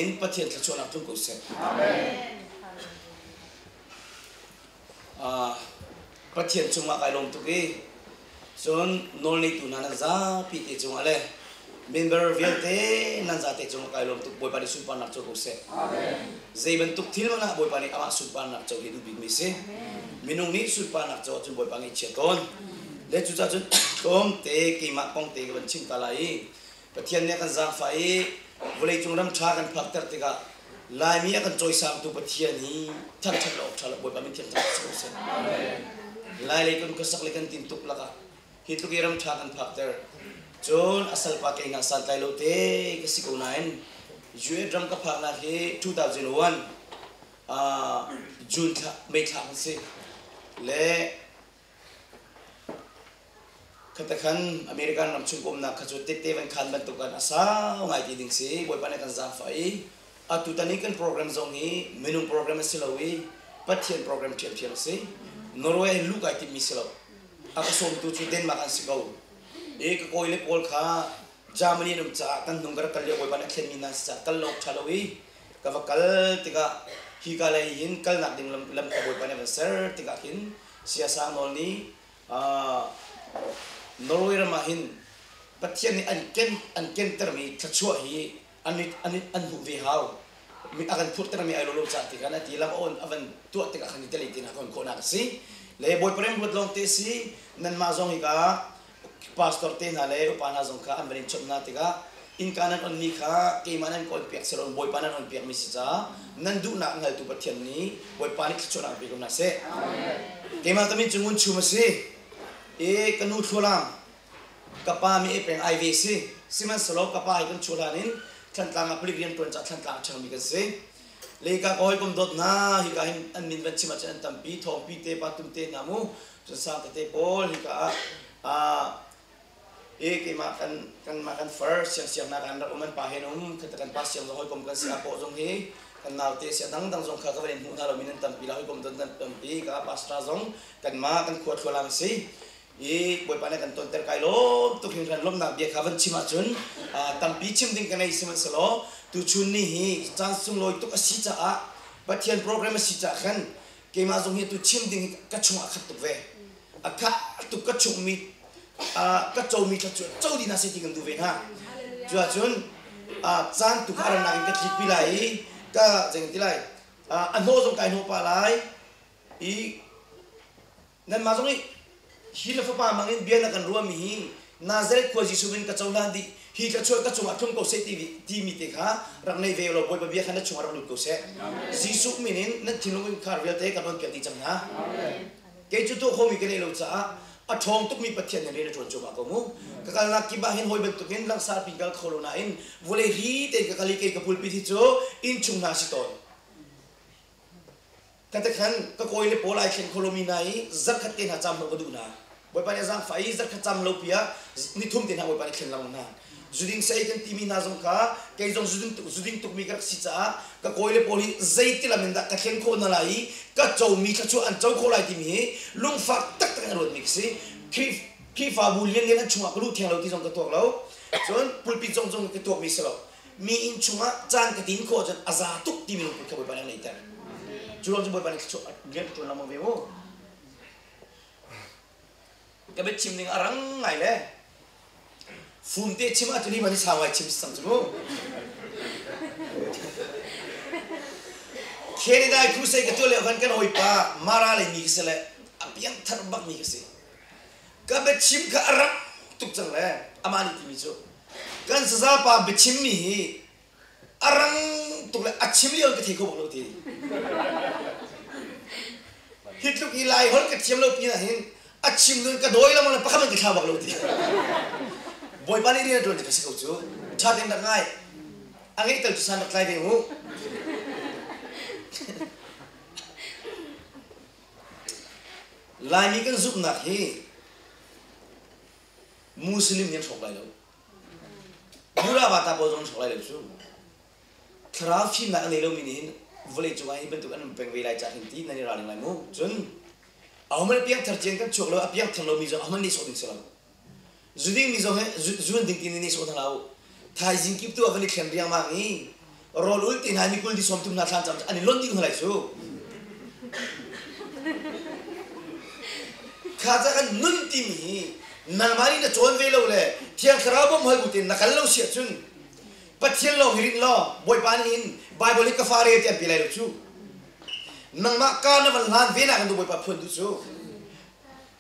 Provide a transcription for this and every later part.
in pathian thla chuan atum ko se pathian chunga kai lom tu ki chon nol nei tu na za pi te chunga le member vial te nan za te chunga kai lom tu boy pani sun pan nak chu ko se zai ban tuk thil mana boy pani ama sun pan nak chu hi du big mi se minung ni sun pan nak chu chun boy pangi cheton le chu cha chun tom te ki ma kong te ban chim ta lai pathian ne kan za fai volei chung ram tha kan phak tar te ka lai mi kan choi sam tu pathian hi thak thak lok thala boy pani thiam ta se lai le kun kasak le kan tin tuk laka hi tu ki ram tha kan phak tar chon asal pa ke nga san tai lo te ka siko nain jue drum ka phak na he 2001 june tha me tha se le katakan American nam chungkom na khachu te te ban khan ban tu kan asa ngai ti ding si boy pane kan za fai atu tani kan program zong hi minung program silawi pathian program champion si Norway lu kai ti mislo aka som tu chu den ma kan sikau ek koile pol kha Germany num cha kan nunggar kal boy pane khen mina sa kal lok thalawi ka vakal tika hi ka lai hin kal nak ding lam ka boy pane ban sir tika hin sia sang nol ni Norway ramahin pathian ni an ken termi thachua hi an hu ve haw mi akan phut termi ai lo cha ti kana ti lam on avan tu te ka khani tele tin akon ko na si le boy prem hut long te si nan ma zong hi ka pastor te na le upana zong ka amrin chomna te ka in kanan on ni kha ke manan ko pek seron boy panan on pek mi si cha nan du na ngal tu pathian ni boy pani thachuna bi ko na se ke ma tamin chungun chuma se kanu thulam kapa mi pen IVC siman solo kapa ikan chulanin thantlang aplikrian ton cha thantlang chang mi ka se le ka koi kom dot na hi ka hin an min ban chima chan tampi thong pi te patum te namu sa te pol hi ka ke ma kan first siang na kan rakuman pahenum katakan pas yang hoi kom kan sia po jong hi kan naute sia dang jong kha ka ren hu na lo min tampi la hoi kom don tampi ka pastra jong kan ma kan khuat thulam si boy pane kan ton ter kai lo tu kin ran lom na bia khavan chima chun tampi chim ding kanai siman selo tu chun ni hi chance sung loi tu asi cha a pathian program si cha khan ke ma jong hi tu chim ding ka chung a khat tu ve a kha tu ka chung mi ka chou mi cha chou di na se ti kan du ve ha chun chan tu kharan na ka chi pi lai ka jeng ti lai an ho jong kai no pa lai nan ma jong hi hila fa pa mangin biana kan ruam hi Nazareth ko jisu bin ka chawlan di hi ka choi ka chunga thum ko se ti mi te kha rak nei ve lo boy pa bia khana chunga rak lu ko se jisu minin na thilung khar vel te ka non ke ti chang na ke chu to khomi ke nei lo cha a thong tuk mi pathian ne le thon chuma ko mu ka kal na ki ba hin hoi ben tukin lang sar pingal kholona in vole hi te ka kali ke ka pul pi thi cho in chung na si ton kata kan ka koile polai khen kholomi nai zakat te na cham lo du na boy pane jang fai zakat cham lo pia ni thum te na boy pane khen lam na juding sai kan timi na jong ka ke jong juding tuk mi ka si cha ka koile poli zaiti la menda ka khen ko na lai ka chou mi ka chu an chou ko lai ti mi lung fak tak tak rot mixi ki fa bu lien lien chunga lu theng lo ti jong ka tok lo chon pulpi jong ka tok mi selo mi in chunga chan ka tin ko jan aza tuk ti mi lu ka boy pane nei ta Julong boy panik chu gen tu lama vemo kabe chimning arang ngai le funte chima tu ni mani sawai chim sam chu kheri dai khu sei ka tu le kan hoi pa mara le mi se le apiang thar bak mi se kabe chim ka arang tuk chang le amani ti mi chu kan sa pa be chim mi arang tuk le achim li ka thei ko bolo ti hitluk ilai hol ka thiam lo pi na hin achim nun ka doi la mon pa khaman ki kha bak lo ti boy pani ri to ka sikau chu tha den da ngai angai tel san da klai de mu lai ni kan zup na hi muslim nyen sok lai lo bura ba ta bo jong sok lai lo chu trafi na nei lo min hin vole chu ai ben tu kan peng ve lai cha hin ti na ni ra ling lai mu chun amal piang thar chen kan chok lo apiang thang lo mi zo amal ni so ding sala zuding mi zo he zun ding tin ni so thang lao thai jing kip tu avani khem riang ma ni rol ulti na ni kul di som tum na than cham ani lon ding halai chu khaja kan nun ti mi na mari na chon ve lo le thiang kharabom hal butin na kal lo sia chun pathian lo hirin lo boy pan in bible ka fare ti am pilai lo chu nang ma ka na van lan ve na kan du boy pa phun du chu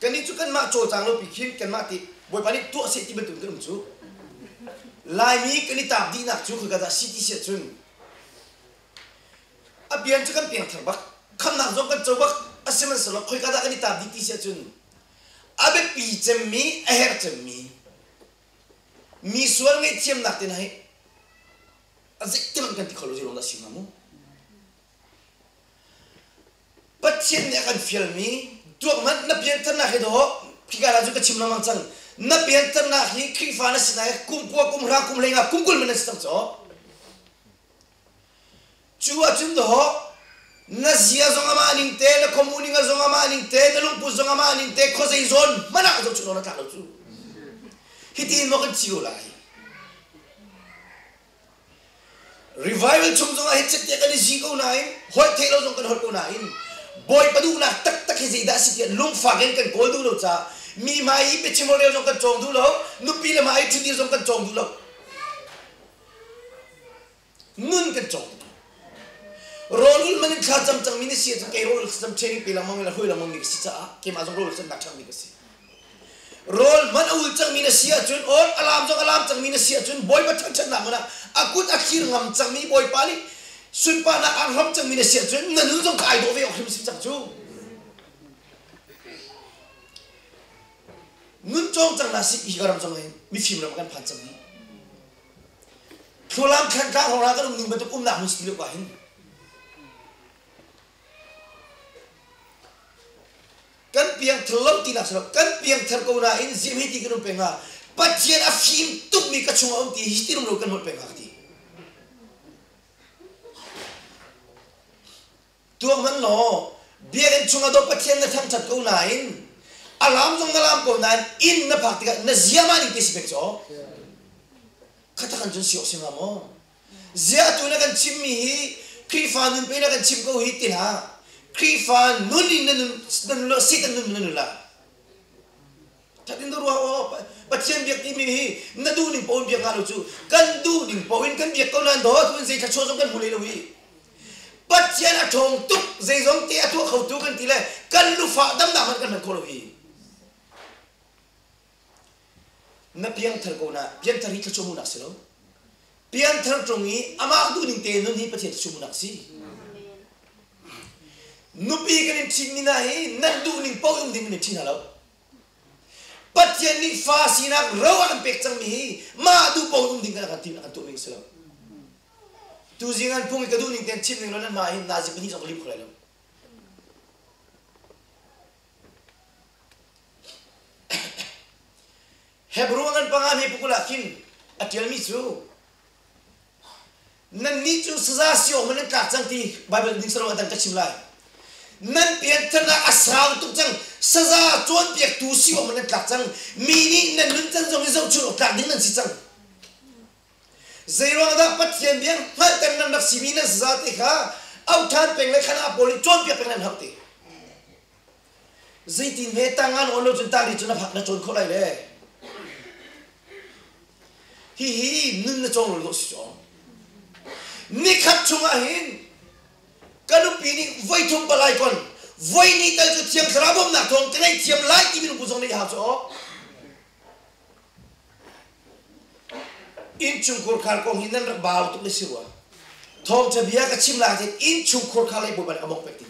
kan ni chu kan ma cho chang lo pi khin kan ma ti boy pa ni tu se ti betum tum chu lai mi kan ni tap di nak chu ka da city sia chun a bian chu kan piang thar bak kham na zo kan chobak asiman salo khoi ka da kan ni tap di ti sia chun abe pi chem mi a her chem mi sual ngai chem nak te nai azik tim kan ti kholo jilong da sima mu patchen ne kan fiel mi tuak man na pian tan na he do phika la ju ka chim na mang chang na pian tan na hi khri fa na sinai kum po kum ra kum lenga kum kul man sta cho chua chum do na zia zonga ma ning te na komuni nga zonga ma ning te na lungpu zonga ma ning te khosei zon mana ka chu na ta lo chu hiti mo kan chiu lai revival chum zonga he chet te kan ji ko nai hoi the lo zong kan hol ko nai boy padu na tak tak he da si lung fa gen kan ko du lo cha mi mai pe chimo le zong kan chong du lo nu pi le mai chu di zong kan chong du lo nun kan chong rolul manin kha cham chang mini si ke rol cham cheni pila mang la hoi la mang ni si cha ke ma jong rol cham dak chang ni si rol man ul chang mini si chun or alam jong alam chang mini si chun boy ba chang chang na mana akut akhir ngam chang mi boy pali sun pa na an ram chang mini si chun na nu jong kai do ve ok sim chang chu nun chong chang na si hi garam chang mi phim ram kan phan chang ni thulam khan ka hora ka ning ba tu kum na hu sti lo ba hin kan piang thlom ti nak kan piang thar ko na in zim hi ti kan pe nga pathian a phim tuk mi ka chung om ti hi ti rum lo kan hol pe nga ti tuang man lo bian chung ado pathian na tham chat ko na in alam jong alam ko na in na phak ti na ziama ni ti si pek cho khata kan jun si ok singa mo zia tu na kan chim mi hi kri fa nun pe na kan chim ko hi ti na Krifa nuni nan lo sitan nun la tatin do ruwa patien biak ti mi hi na du ning pon biak alo chu kan du ning pon kan biak ko nan do tun sei tha cho jong kan hule lo hi patien a thong tuk zei jong ti a thu khau tu kan ti le kan lu fa dam na man kan man ko lo hi na piang thar ko na piang thar hi ka chomu nak se lo piang thar trongi ama du ning te nun hi patien chomu nak si nupi kan ching ni na hi nan du ning pau um ding ni thina lo pathian ni fa sina rawa kan pek chang mi hi ma du pau um ding kan tin kan tu ning selo tu jingan pung ka du ning ten chin ning lo nan ma hi na ji ni jong lim kholai lo hebruangan pangam hi pukula kin atial mi chu nan ni chu saza sio man ka chang ti bible ding sero dan ta chimlai nan pian thana asang tu chang saza chon piak tu siwa man tlak chang mi ni nan nun chang jong zo chu tlak ding nan si chang zero da pathian biang ha tan nan nak simi na za te kha au than peng le khana poli chon piak peng nan hakti zaitin me tangan ono chun ta ri chun na phak na chon kholai le hi nun na chong lo si chong ni khat chunga hin kanu pini voi thum balai kon voi ni tal chu thiam thrabom na thong kai thiam lai ti min bu jong ni ha cho in chung kur khal ko hinan ra baw tu le siwa thom cha bia ka chim la je in chung kur khal lai bo ban amok pek ti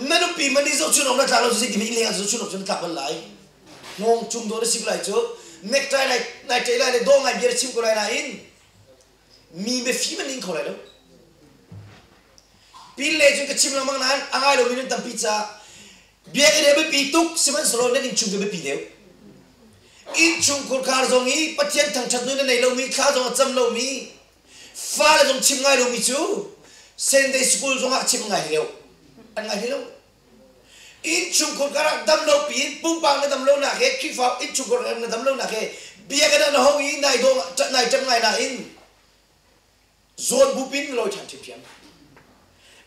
nanu pi mani zo chu nom na ta lo ji ti mi le zo chu nom chen tak ban lai ngong chung do de sik lai chu nek tai lai tai lai le do ngai bia chim ko lai na in mi be fi man ning ko lai lo pile jun ka chim lamang nan angai lo minun tam pizza bia ere be pituk siman solo na ning chung be pideu in chung kur khar zong hi pathian thang chat nu na nei lo mi kha zong cham lo mi fa la zong chim ngai lo mi chu Sunday school zong a chim ngai leo an ngai leo in chung kur kar dam lo pin pum pang na dam lo na he ki fa in chung kur na dam lo na he bia ka na ho hi nai do nai cham ngai na in zon bupin loi chan chim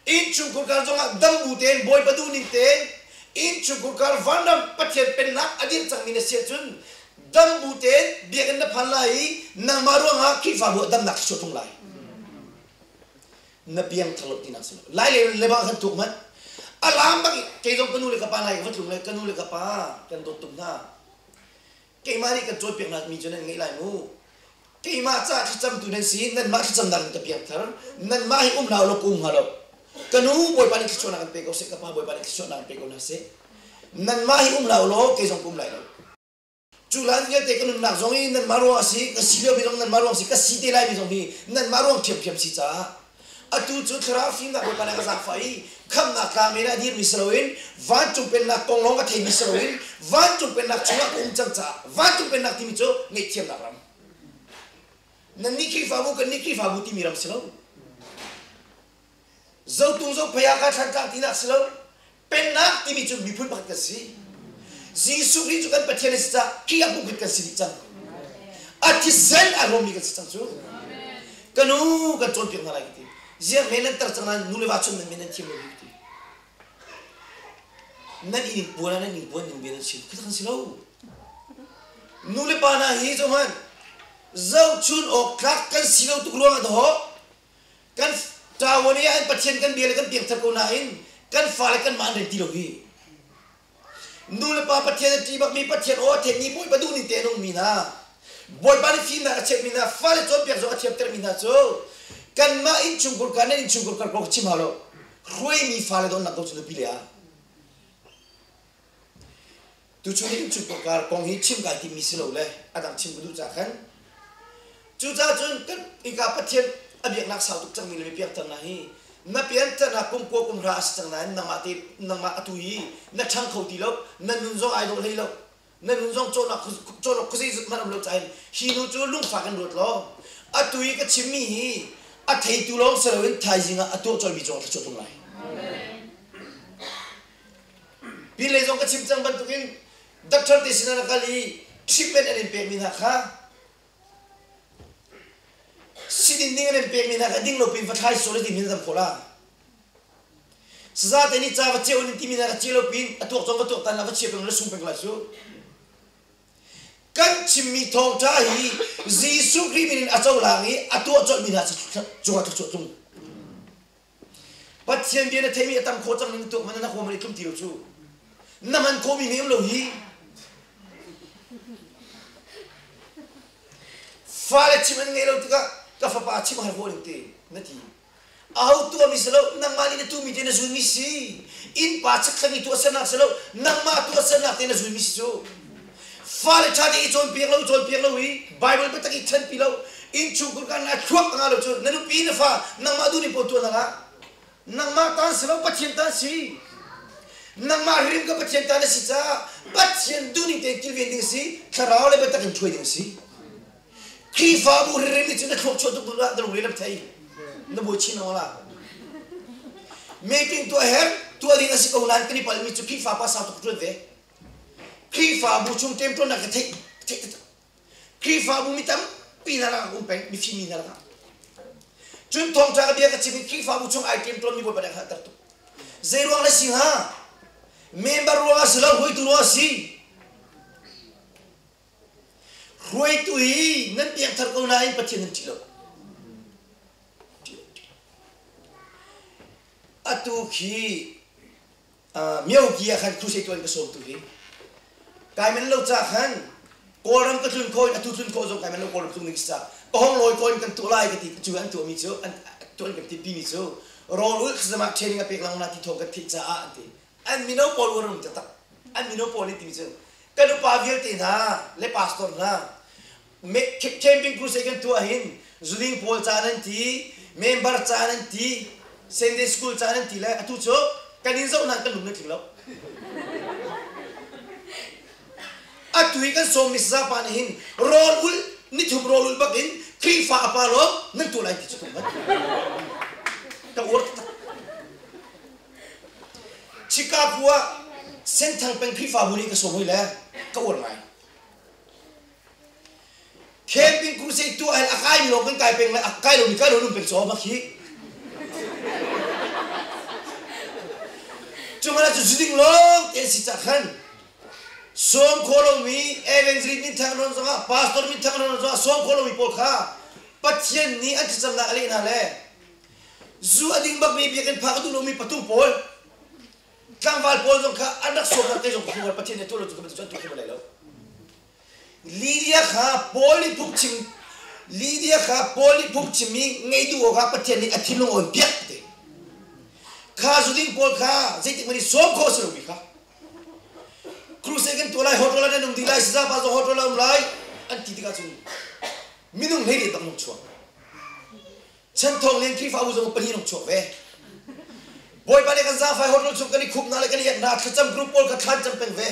in chungkar zonga dam buten boy padu ning ten in chungkar vandam pathian pennak adin changmina siachun dam buten biagan na phanlai nang maruanga ki fa bo dam nak sotung lai na piang thalok tina selo lai le ba khan tuk man alam bagi ke jong kanu le ka pa lai ka tlung le kanu le ka pa kan dot tum na ke mari ka choi piang nak mi jona ngai lai mu ke ma cha chi cham tu nen si nan ma chi cham dang ta piang thar nan ma hi lao lo kum halo kanu boy pani ki chona kan pe ko se ka pa boy pani ki chona pe ko na se nan ma hi lao lo ke jong kum lai lo chulan ye te kanu nak jong in nan maro asi ka si lo bi jong nan maro asi ka si te lai bi jong hi nan maro thiam thiam si cha atu chu thra fi na boy pani ka sa fai kham na ka me na dir mi sroin van chu pen na kong long ka thei mi sroin van chu pen na chunga kum chang cha van chu pen na ti mi cho ngai thiam na ram nan ni ki fa bu kan ni ki fa bu ti mi ram selo zau tung zau phaya ka than ka ti na selo pen na ti mi chu mi phun bak ka si jisu ri chu kan pathian si cha ki a bu ka si chang ati sen a rom mi ka si chang chu kanu ka chon pi na lai ti je menen tar chang na nu le wa chun menen chi mo ti na ni buana na ni buan ni menen chi ka kan si lo nu le pa na hi jo man zau chun ok klak kan si lo tu ruang do kan tawani an pathian kan biel kan piang thako na in kan fale kan man re ti lo hi nu le pa pathian ti bak mi pathian o the ni boy padu ni te nong mi na boy pa ni fi na che mi na fale chon piang zo a chep ter mi na cho kan ma in chungkur kan in chungkur kar ko chim halo roi mi fale don na ko chu pi le a tu chu ni chungkur kar kong hi chim ga ti mi si lo le adam chim bu cha khan chu cha chun kan i ka pathian abiak nak sau tuk chang mi le piak tan na hi na pian tan na kum ko kum ras chang na na ma ti na ma atu hi na thang khau ti lo na nun zong ai do le lo na nun zong cho na ku si ma ram lo chai hi nu chu lung fa kan rot lo atu hi ka chim mi hi a thei tu long sero in thai jinga atu chol bi chol cho tung lai bi le zong ka chim chang ban tukin doctor te sinana kali treatment and pe mi na kha sidin ding ren pe mi na ding lo pin fathai so le di min dam khola sa te ni cha va che on ti mi na che lo pin atu chong va tu tan la va che peng le sung peng la su kan chim mi thong cha hi jisu kri min a chau la ngi atu chol mi na chu ha chu chung pat chen bi na thei mi tam kho chang ning tu man na kho ma ni tum ti lo chu na man ko mi nem lo hi fa le chim ngai lo tika ka fa pa chim har ho te na ti au tu mi selo nang mali ne tu mi te na zu mi si in pa chak khangi tu asana selo nang ma tu asana te na zu mi si chu fa le cha de chon piak lo hi bible pa tak i than pi lo in chu kur kan na chuak nga lo chu na nu pi na fa nang ma du ni po tu na la nang ma tan selo pa chen ta si nang ma rim ka pa chen ta na si cha pa chen du ni te kil ven ding si tharao le pa tak in choi ding si khi fa bu rim ni chu na chok chok tu da ro le lam thai na bo chi na la making to her tu ali na si ko nan kni pal mi chu khi fa pa sa tu tu ve khi fa bu chung tem to na ka thei khi fa bu mi tam pi na la kum peng mi fi mi na la chun thong cha ka dia ka chi khi fa bu chung ai tem to mi bo pa da ka tar tu zero la si ha member ro a sala hoi tu ro si roi tu hi nan piang thar ko na in pathin ti lo atu khi miao ki a khan khu se to ka so tu hi kai men lo cha khan koram ka chun khoi atu chun kho zo kai men lo koram chung ning sa hong loi koin kan tu lai ka ti chu an tu mi chu an tu an ka ti pi mi chu ro lu zama training a pek lang na ti thok ka ti cha a ti an mi no pol worum ta ta an mi no pol ti mi chu ka do pa viel ti na le pastor na me camping cruise kan tu ahin zuling pol cha nan ti member cha nan ti Sunday school cha nan ti la atu chu kanin zo na kan lum na thilo atui kan som misa panahin roll ul ni thum roll ul bakin khi fa pa lo nan tu lai ti chu tum ta wor chika puwa sen thang peng khi fa bu ni ka so hoi la ka wor mai camping crusade tu ay akai mi lokeng kai peng akai lo mi kai lo num peng so ma khi cuma na juding long ten si takhan som kholo mi evangelist mi thang ron zonga pastor mi thang ron zonga som kholo mi pol kha pathian ni an cham na ale na le zu ading bak mi biaken phak du lo mi patung pol tangwal pol zong kha anak so ka te zong khungar pathian ne to lo tu ka tu tu ba le lo Lydia kha poli phuk chim Lydia kha poli phuk chimi ngai du ga pathian ni athilung on biak te kha juding pol kha jaitik mani som kho sro mi kha crusade tolai hotel na nung dilai sa pa zo hotel am lai an ti ka chung minung nei le tam nong chwa chen thong len ki fa u zo pani nong chwa ve boy pa ne kan za fa hotel chuk kani khup na le kani na khacham group pol ka khan cham pen ve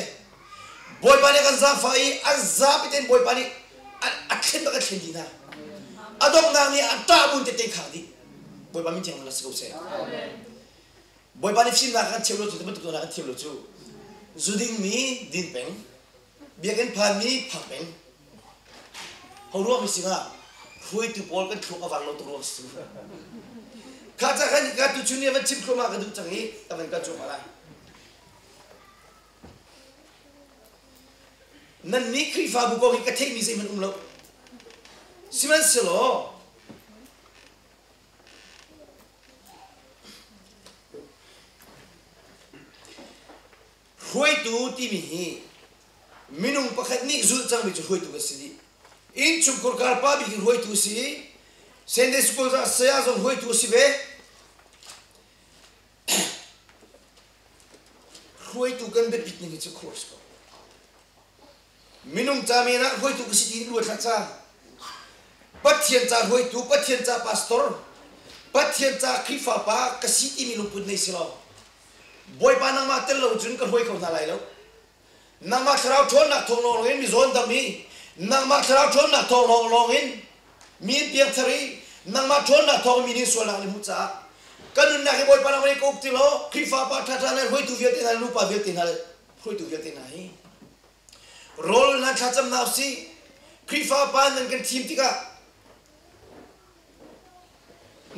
boy pa ne kan za fa I azza piten boy pa ni akhen ba ka khen di na adong na ni ata bun te te kha di boy pa min chang la sko se boy pa ni film na kan chelo chu te tu na kan chelo chu Zuding mi din peng, biakin pan mi phak peng. Hauruak mi singa, hui tu pol kan khuk awang lo tu ros tu. Kata kan ka tu chuni avan chim khoma ka du changi, avan ka chu mala. Nan mi kri fa bu ko ka thei mi se man umlo. Siman selo. Hui tu ti mi hi minung pakhat ni zul chang mi chu hui tu ka si in chung kur kar pa bi hui tu si Sunday school za saya zon hui tu si be hui tu kan be picnic chu course ko minung cha me na hui tu ka si ti lu tha cha pathian cha hui tu pathian cha pastor pathian cha khifa pa ka si ti mi lu put nei si lo boy pa nang ma tel lo jun ka hoi ko na lai lo nang ma thrau thon na thong long in mi zon da mi nang ma thrau thon na thong long in mi piang thari nang ma thon na thong mi ni so lang ni mu cha kanun na ke boy pa nang mai ko ti lo khifa pa tha tha na hoi tu viet na lu pa viet na hoi tu viet na hi rol na tha cham na si khifa pa nang kan team ti ka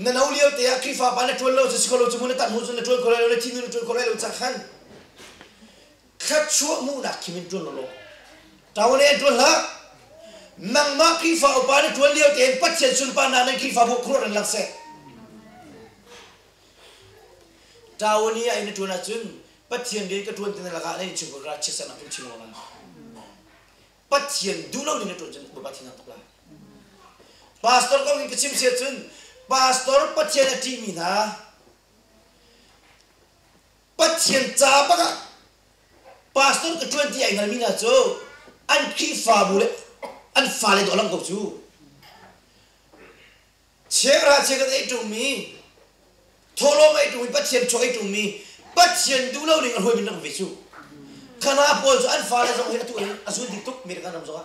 na nauliao te a khifa pa na tol lo se skolo chu mun ta mu chu na tol ko lo tin nu tol ko lo cha khan khat chu mu na kimin tol lo tawle tol ha nang ma khifa pa na tol liao te pat chen sun pa na na khifa bu khro ran lang se tawni ai na tol na chun pat chen de ka tol tin la ga nei chu ko ra chi sa na pu chi lo na pat chen du lo ni na tol chen ba thi na ta pastor ko ngi chim se chun pastor pathian ati mi na pathian cha ba ka pastor ka 20 ai ngal mi na cho an khi fa bu le an fa le do lang ko chu che ra che ka ai tu mi tholo mai tu pathian cho ai tu mi pathian du lo ni hoi min na ve chu kana pol cho an fa le zo he tu asu dik tuk mi ka nam zo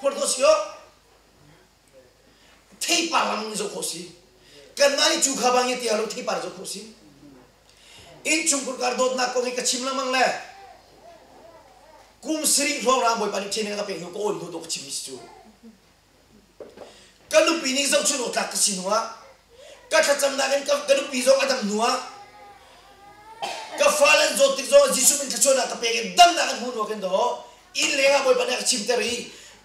khor do sio thei palang zo khosi kan mai chu khabang ye ti alo thei par zo khosi in chung kur kar dot na ko ka chimla mang le kum sri ro ra boy pani chene ka pe no ko on do chim chu kalu pini zo chu no ta ka sinwa ka tha cham na ka kalu pi zo adam nuwa ka falan zo ti zo jisu min ka chona ka pe dam na kan mu no ken do in le ga boy pani ka chim teri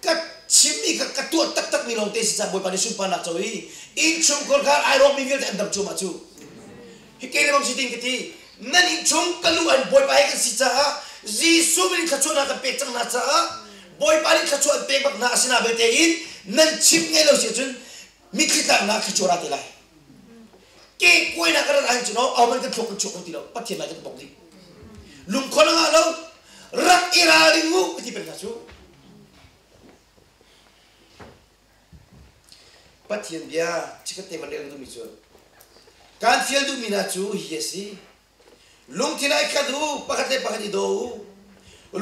ka chimmi ka katuat tak tak mi long te si sa boy pani sun pa na choi in chung kor kar ai ro mi vil andam chu ma chu hi ke le bang siting kiti nan in chung kalu an boy pa ka si cha ji su min ka chona ka pe chang na cha boy pani ka chuan pe bak na asina be te in nan chim nge lo si chun mi khita na ka chora te lai ke koi na kar an chu no aw man ka thok chu ko ti lo pathian na ka bok di lum khol nga lo rak ira ringu ti pe na chu pathian bia chikate man le du mi chu kan fiel du mi na chu hi si lung thilai kha du pakate pakati do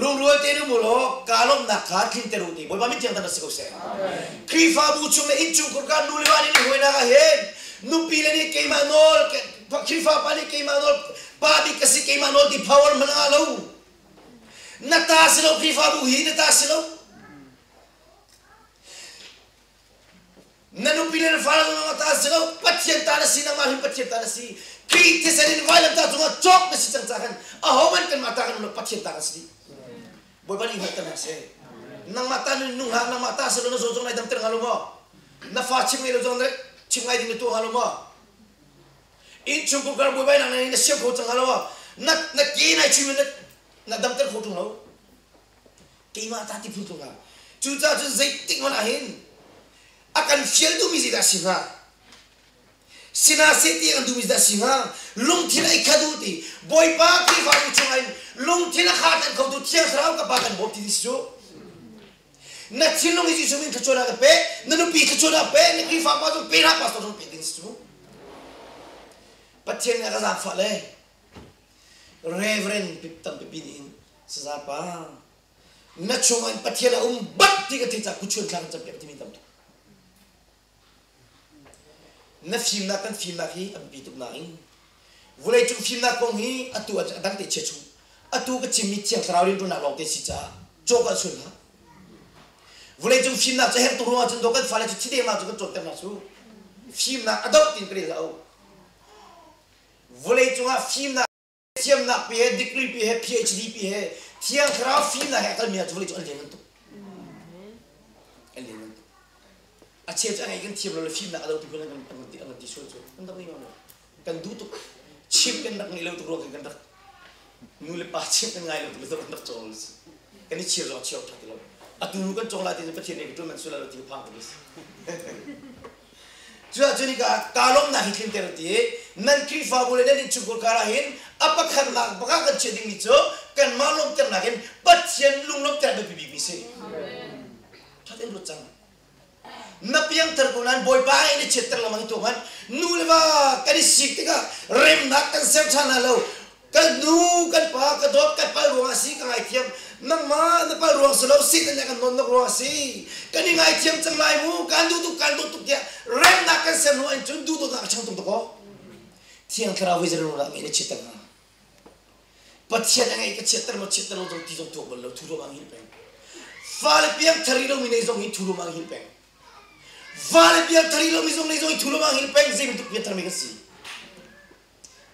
lung rual te nu mulo kalom na kha thin te ru ti boy ba mi tiang ta na se ko se kri fa bu chung le in chung ko ka nu le wa ni hoina ga he nu pi le ni ke ma nol ke kri fa pa ni ke ma nol pa bi ka si ke ma nol di power man ga lo na ta se lo kri fa bu hi na ta se lo nanu pilen fala ng mata sa patyan tala si nang mahim patyan tala si kiti sa rin violent ta tunga chok na si changchakan ahoman kan mata kan patyan tala si boy bani hatan na se nang mata nung nang mata sa no zong na dam ter ngalo mo na fa chim ngelo zong re chimngai din tu ngalo mo in chung ko gar boy bai nang na siam ko chang ngalo mo na ki na chim na dam ter ko tung lo ki mata ti pu tunga chu cha chu zai tik mana hin akan fiel tu misi dah singa, sina seti akan tu misi dah singa, long tina ikadu ti, boy pa ki fa ucungai, long tina khatan kau tu tiang serau kapakan bob ti disu, na cilong isi sumin kacora kape, na nupi kacora pe, na ki fa pa tu pera pas tu pe disu, patien ni akan apa le, Reverend piptam pipinin, sesapa, na cungai patien la bat tiga tiga kucun kan sampai pipintam tu. Na film na kan film na hi am pituk na in vulai chu film na kong hi atu adang te chechu atu ka chimmi chiang trawin tu na long te si cha choka chun ha vulai chu film na cha her tu ro chun do kan fala chu chide ma chu ka chot na chu film na adok tin kre lao vulai chu ha film na chiam na pi he degree pi he phd pi he thiang khra film na he kal mi chu vulai chu aljen tu aljen ache cha ngai kan thiam lo film na adok tu kan kan ti so so kan tak ni ma kan du tu chip kan nak ngai lo tu ro kan tak nu le pa chip kan ngai lo tu kan tak chol kan ni chir ro chok ta lo atu nu kan chong la ti pa chin ni tu man su la lo ti phang tu jua juni ka kalom na hitin ter ti nan kri fa bole ni chukul kara hin apa khan la baka kan cheding ni cho kan malom ter na hin patchen lunglom ter ba bi se thaten ro chang napiang terkunan boy pai ni cheter lamang itu kan nulwa kani siktika rem nak kan sep chana lo kan nu kan pa ka dot kan pa ruang si ka ngai thiam nang ma na pa ruang selo si kan kan non ruang si kani ngai thiam chang lai mu kan du tu dia rem nak kan sem no en chun du nak chang tu ko thiang kra wizard no la ni cheter na pathian ngai ka cheter mo ti tu lo tu ro mang hin pe fal piang thari lo mi nei zong hi tu ro mang hin pe vale biar tari lo misong ni zoi thulo mang hil peng zim tu biar termi kasi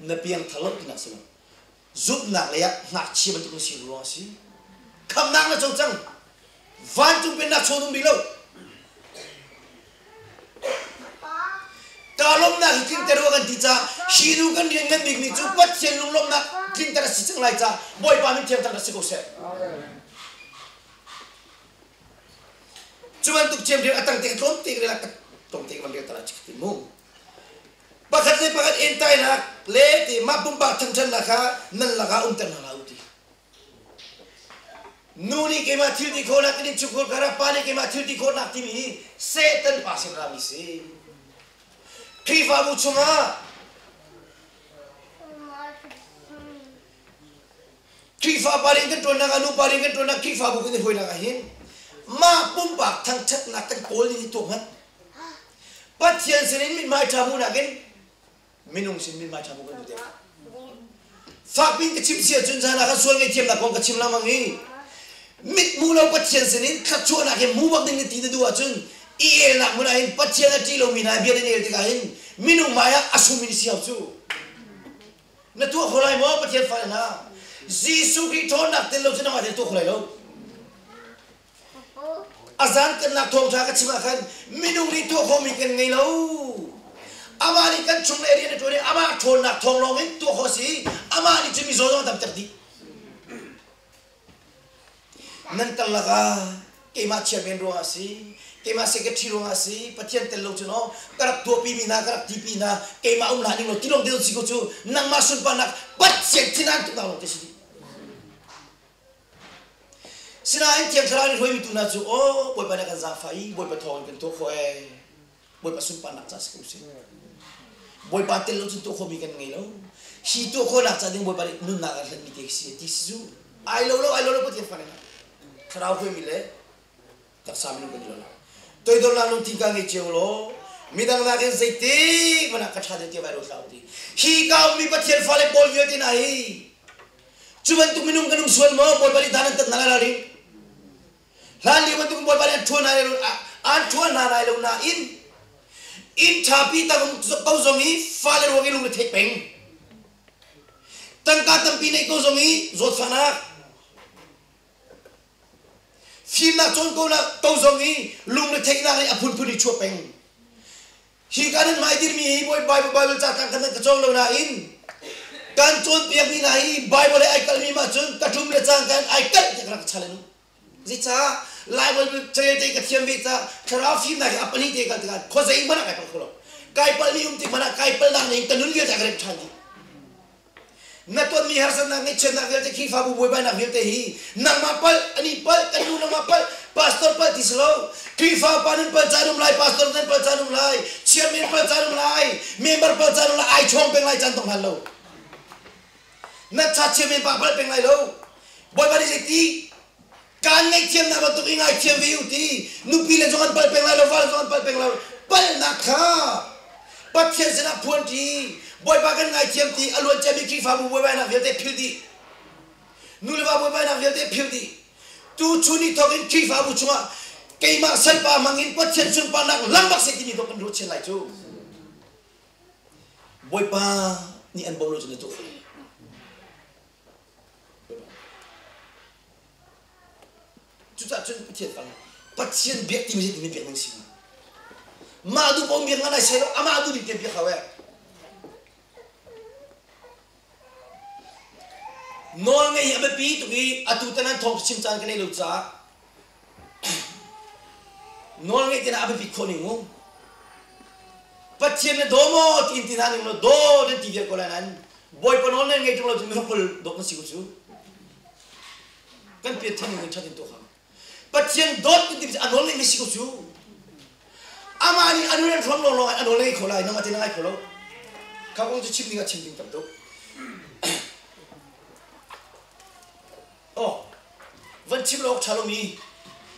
na piang thalok na sila zup nak leyak nak chi bentuk si ruang si kam nak na chong chang van tu pen nak chodum bilo kalom nak hikin terwa kan tica hidu kan dia ngan big mi chu pat chen lung lom nak kin tara si chang lai cha boy pa mi thiam tang si ko se cuman tuk cem dia atang tik tontik dia kat tontik man dia tala cik timu pakat le pakat entai nak le ti mapum ba thang chan laka nan laka untan na lauti nuni ke ma thil di khona kini chukul kara pani ke ma thil di khona ti mi setan pasin rami se krifa bu chunga krifa paring kan tona anu paring kan tona krifa bu kini hoina ka hin ma pumpak thang chat nak kan pol ni tu han pathian senin min mai thamu na gen minung sin min mai thamu kan tu fak bin ke chim sia chun sana ka sual ngai thiam na kong ka chim lamang hi mit mu lo pathian senin kha chu na ke mu bak ding ti de du a chun i el na mu na hin pathian na ti lo min na bia ni el ti ka hin minung maya asumi ni sia chu na tu kholai mo pathian fa na jisu ki thon nak tel lo chuna ma de tu kholai lo azan kan nak thong tha ka chima khan minung ni to khomi kan ngai lo amani kan chung area ni to ni ama thon nak thong long in to khosi amani chimi zo zo dam terdi nan talaga ke ma chairman ro asi ke ma secretary ro asi pathian tel lo chuno karap to pi mina karap ti pi na ke ma la ni lo tilong de si ko chu nang ma sun pa nak pat se tinan tu ta lo te si sina in tiang kharani hoi mi tu na chu o boy pa na kan za fai boy pa thong kan to khoe boy pa sun pa nak cha se se boy pa tel lo chu to kho mi kan ngai lo hi to kho nak cha ding boy pa nun na kan mi te si ti su ai lo pa tiang fa na kharau hoi mi le tak sa mi lo kan lo toy do na lo ti ka ngai che lo mi dang na kan sai ti mana ka tha de ti ba ro sa ti hi ka mi pa tiang fa le bol ye ti na hi cuman tu minum kanung sual mo boy bali danan tat nalalari lali bantu boy bali thua na lo an thua na na lo na in in thapi ta ko zongi fale rogi lu the peng tang ka tampi nei ko zongi zot fana phim na chon ko na ko zongi lung le thei na apun puni chu peng hi kan mai dir mi boy bible cha kan kan ka chong lo na in kan chon piak ni nai bible ai kal mi ma chun ka thum le chang kan ai kal ke rak chalen ji cha Bible chơi chơi cái thiên vị ta khara phim này apa ni dia kata kau saya mana kai pal kalau kai pal ni umti mana kai pal dah ni tenun dia tak kerja candi. Naton mi harsan nang chen nak kerja kifa bu boy nak kerja hi nang mapal ani pal tenun nang mapal pastor pal tislo kifa panin pal carum lai pastor dan pal carum lai chairman pal carum lai member pal carum lai ai chong peng lai cantong halo. Nat chairman pal peng lai lo boy bani jadi kan ngai thiam na ba tu ngai thiam vi uti nu pi le jongan pal peng la lo wal jongan pal peng la pal na kha pathian sena phun ti boy ba kan ngai thiam ti alon chami ki fa bu boy ba na ve te phil ti nu le ba boy ba na ve te phil ti tu chuni thokin ki fa bu chunga kei ma sal pa mangin pathian sun pa nak lambak se ti ni to kan ro chen lai chu boy pa ni an bolo jene to chúng ta chân thiệt bằng bắt xiên biết tìm gì thì biết năng sinh mà du bom biết ngay sai đó mà du đi tìm biết khảo ấy nói ngay hiện bây pi tụi cái atu tên anh thong chim chan cái này lâu cha nói ngay tên anh bây pi khôn nhiều bắt xiên này đồ mò tin tin anh nó đồ đến tìm việc coi lại anh boy pa nói ngay trong lâu chúng mình không đọc nó xíu xíu kan biết thêm những chuyện tin tốt Patien dot itu bisa anol ni mesti kucu. Ama ni anol yang from lo anol ni kolai nama tina ai kolo. Kau tu chip ni kat chip ni tak tu. Oh, van chip lo chalo mi.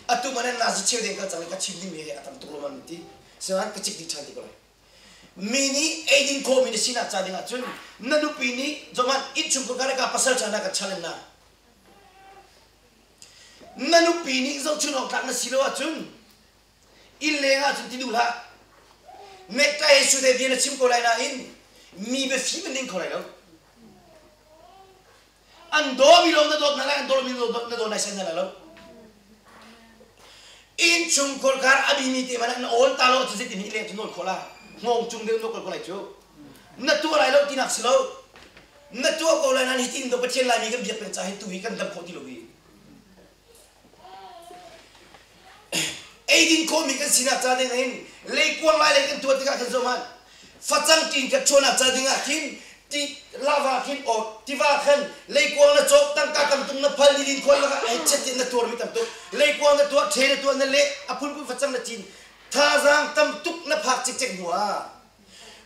Atu mana nasi chip dengan jangan kat chip ni mi atam tu lo man ti. Sekarang kat chip ni cantik kolai. Mini aging ko mini sina cantik ngacun. Nanu pini zaman itu perkara kat pasal canda kat chalen na. Nanu pini zo chun ok tak na silo achun ilenga chun tidula nekta esu de dia chim ko lai na in mi be fi men ko lai lo an do mi lo na dot na an do mi lo dot na do na sen na lo in chung kol kar abi ni te mana na ol ta lo chu se ti ni le chu no ko la ngong chung de no ko lai chu na tu lai lo ti nak silo na tu ko lai na ni tin do pa chen lai mi ga bi pen cha he tu hi kan dam ko ti lo gi Aidin ko mi kan sina cha ding in le kwang lai le kan tu tika kan zoman facang tin ka chona cha ding akin ti lava kin o ti va khan le kwang na chok tang ka kam tung na phal dilin khol la ai chet na tur mi tam tu le kwang na tu the tu na le apun pu facang na chin tha jang tam tuk na phak chik chek huwa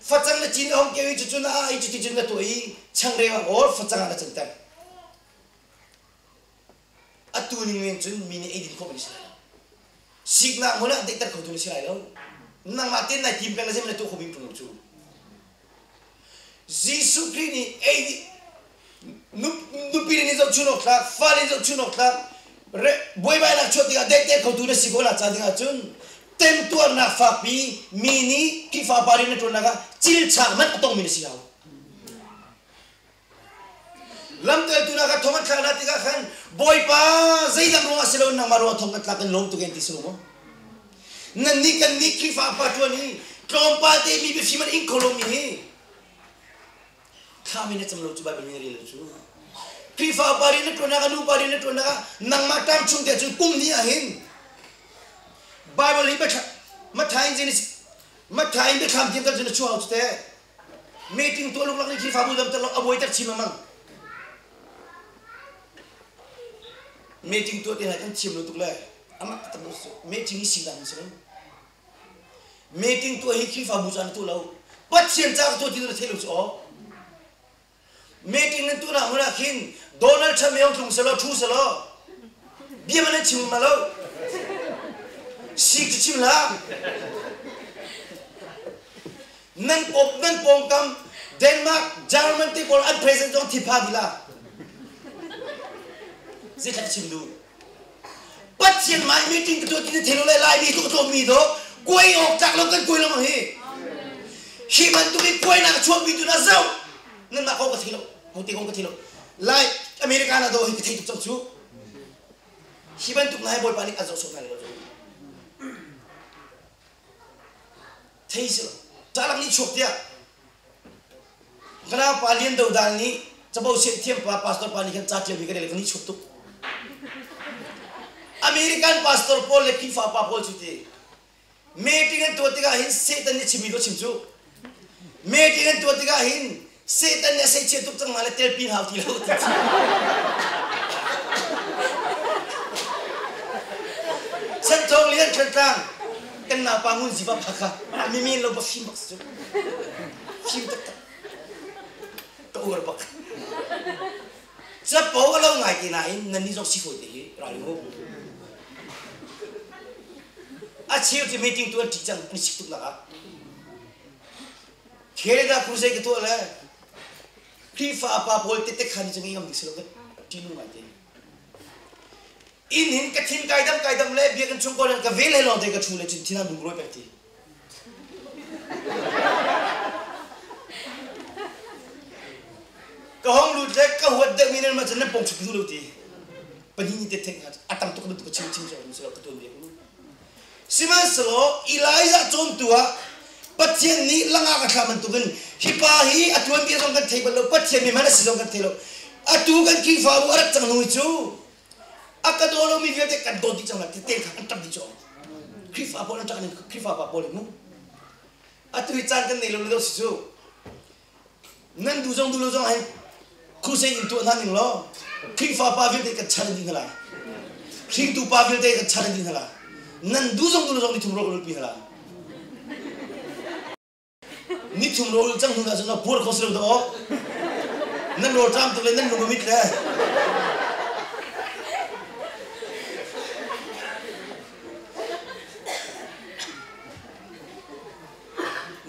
facang na chin hong ke wi chu na ai chi ti na tu i chang re wa or facang na chen tan atu ni wen chun mi ni aidin ko mi sina Signa mula ang dektar kau tulis sila lo, nang matin na tim peng nasi mana tu hobi pun lucu. Jisu kini, nupiri ni jauh cunok lah, fali jauh cunok lah, boy bay nak cuci tiga dektar kau tulis sikola cadi ngacun, tentuan nak fapi mini kifa pari ni tu naga cil caman atau mini silau. Lam tu naga thoman khana tiga khan boy pa zaidam runga silau nang maru thoman klakan long tu genti silau. Nani kan ni kifa apa tu ni kelompok mi befiman in kolomi. Kami ni cemlo cuba bermiri lucu. Kifa pari ni tu naga nu pari ni tu naga nang matam chung dia chung kum ni ahin. Bible ni baca matain jenis matain be kam jenis jenis cuau tu teh. Meeting tu luk lak ni kifa budam terlok aboy tak cimamang. Meeting tu dia kan cim lu tu lah. Amak terus meeting ni sidang sini. Meeting tu hiki fabusan tu lau. Patien cak tu tidur terus oh. Meeting tu nak mulakin Donald Trump yang tung selo tu selo. Dia mana cim malau. Sik cim lah. Nan pom kam Denmark, Jerman ti pol an present jong tipa gila. Zikat cimdu. Patien mai meeting tu kita telulai lai ni tu mi tu. Kuai ok cak lo kan kuai lo mah he. khi man tu bi koi na chuak bi tu na zau nan ma ko ka thilo hoti ko ka thilo lai America na do hi thei tu chang chu khi man tu ngai bol pani azo so ngai lo thei se talang ni chuak dia kana palian do dal ni chabau se thiam pa pastor pani kan cha tia bi ka le ni chuak tu American pastor Paul le kifa pa Paul chuti meeting and totiga hin Satan ni chimi do chimchu meeting and totiga hin Satan ne sai chetuk chang mala tel pin hau ti lo san thong lian khan tang kan na pa mun jiwa phaka mi min lo ba film box chu film tak to ur bak cha po lo ngai ki na hin nan ni jok si foi de ra lo a chiu ti meeting tu ti chang ni sik tu la khele da khuse ke to la FIFA pa bol te te khani chang yam dislo ke ti nu ngai te in hin ka thin kai dam le bi kan chung ko ka vel he lo de ka thu le chin thina dum roi pe ti ka hong lu le ka huat de minen ma chan na pong chu du lo ti pa ni te te atam to ka chim chim so so ka ton de Siman selo Elijah chom tua pathian ni langa ka thaman tu kan hipa hi atuan bi song kan table lo pathian mi mana silong kan thelo atu kan ki fa bu arat chang nui chu akadolo mi viate kan do ti chang la te ka kan tam di cho ki fa bo na ta kan ki fa pa bo le mu atu i chan kan nei lo lo si chu nan du lo jong hai khu se in tu nan ning lo ki fa pa viate ka chan ding la ki tu pa viate ka chan ding la nan du jong ni thum ro ko pi hala ni thum ro chang nu na na por khos lo do nan ro tram tu le nan lu mit le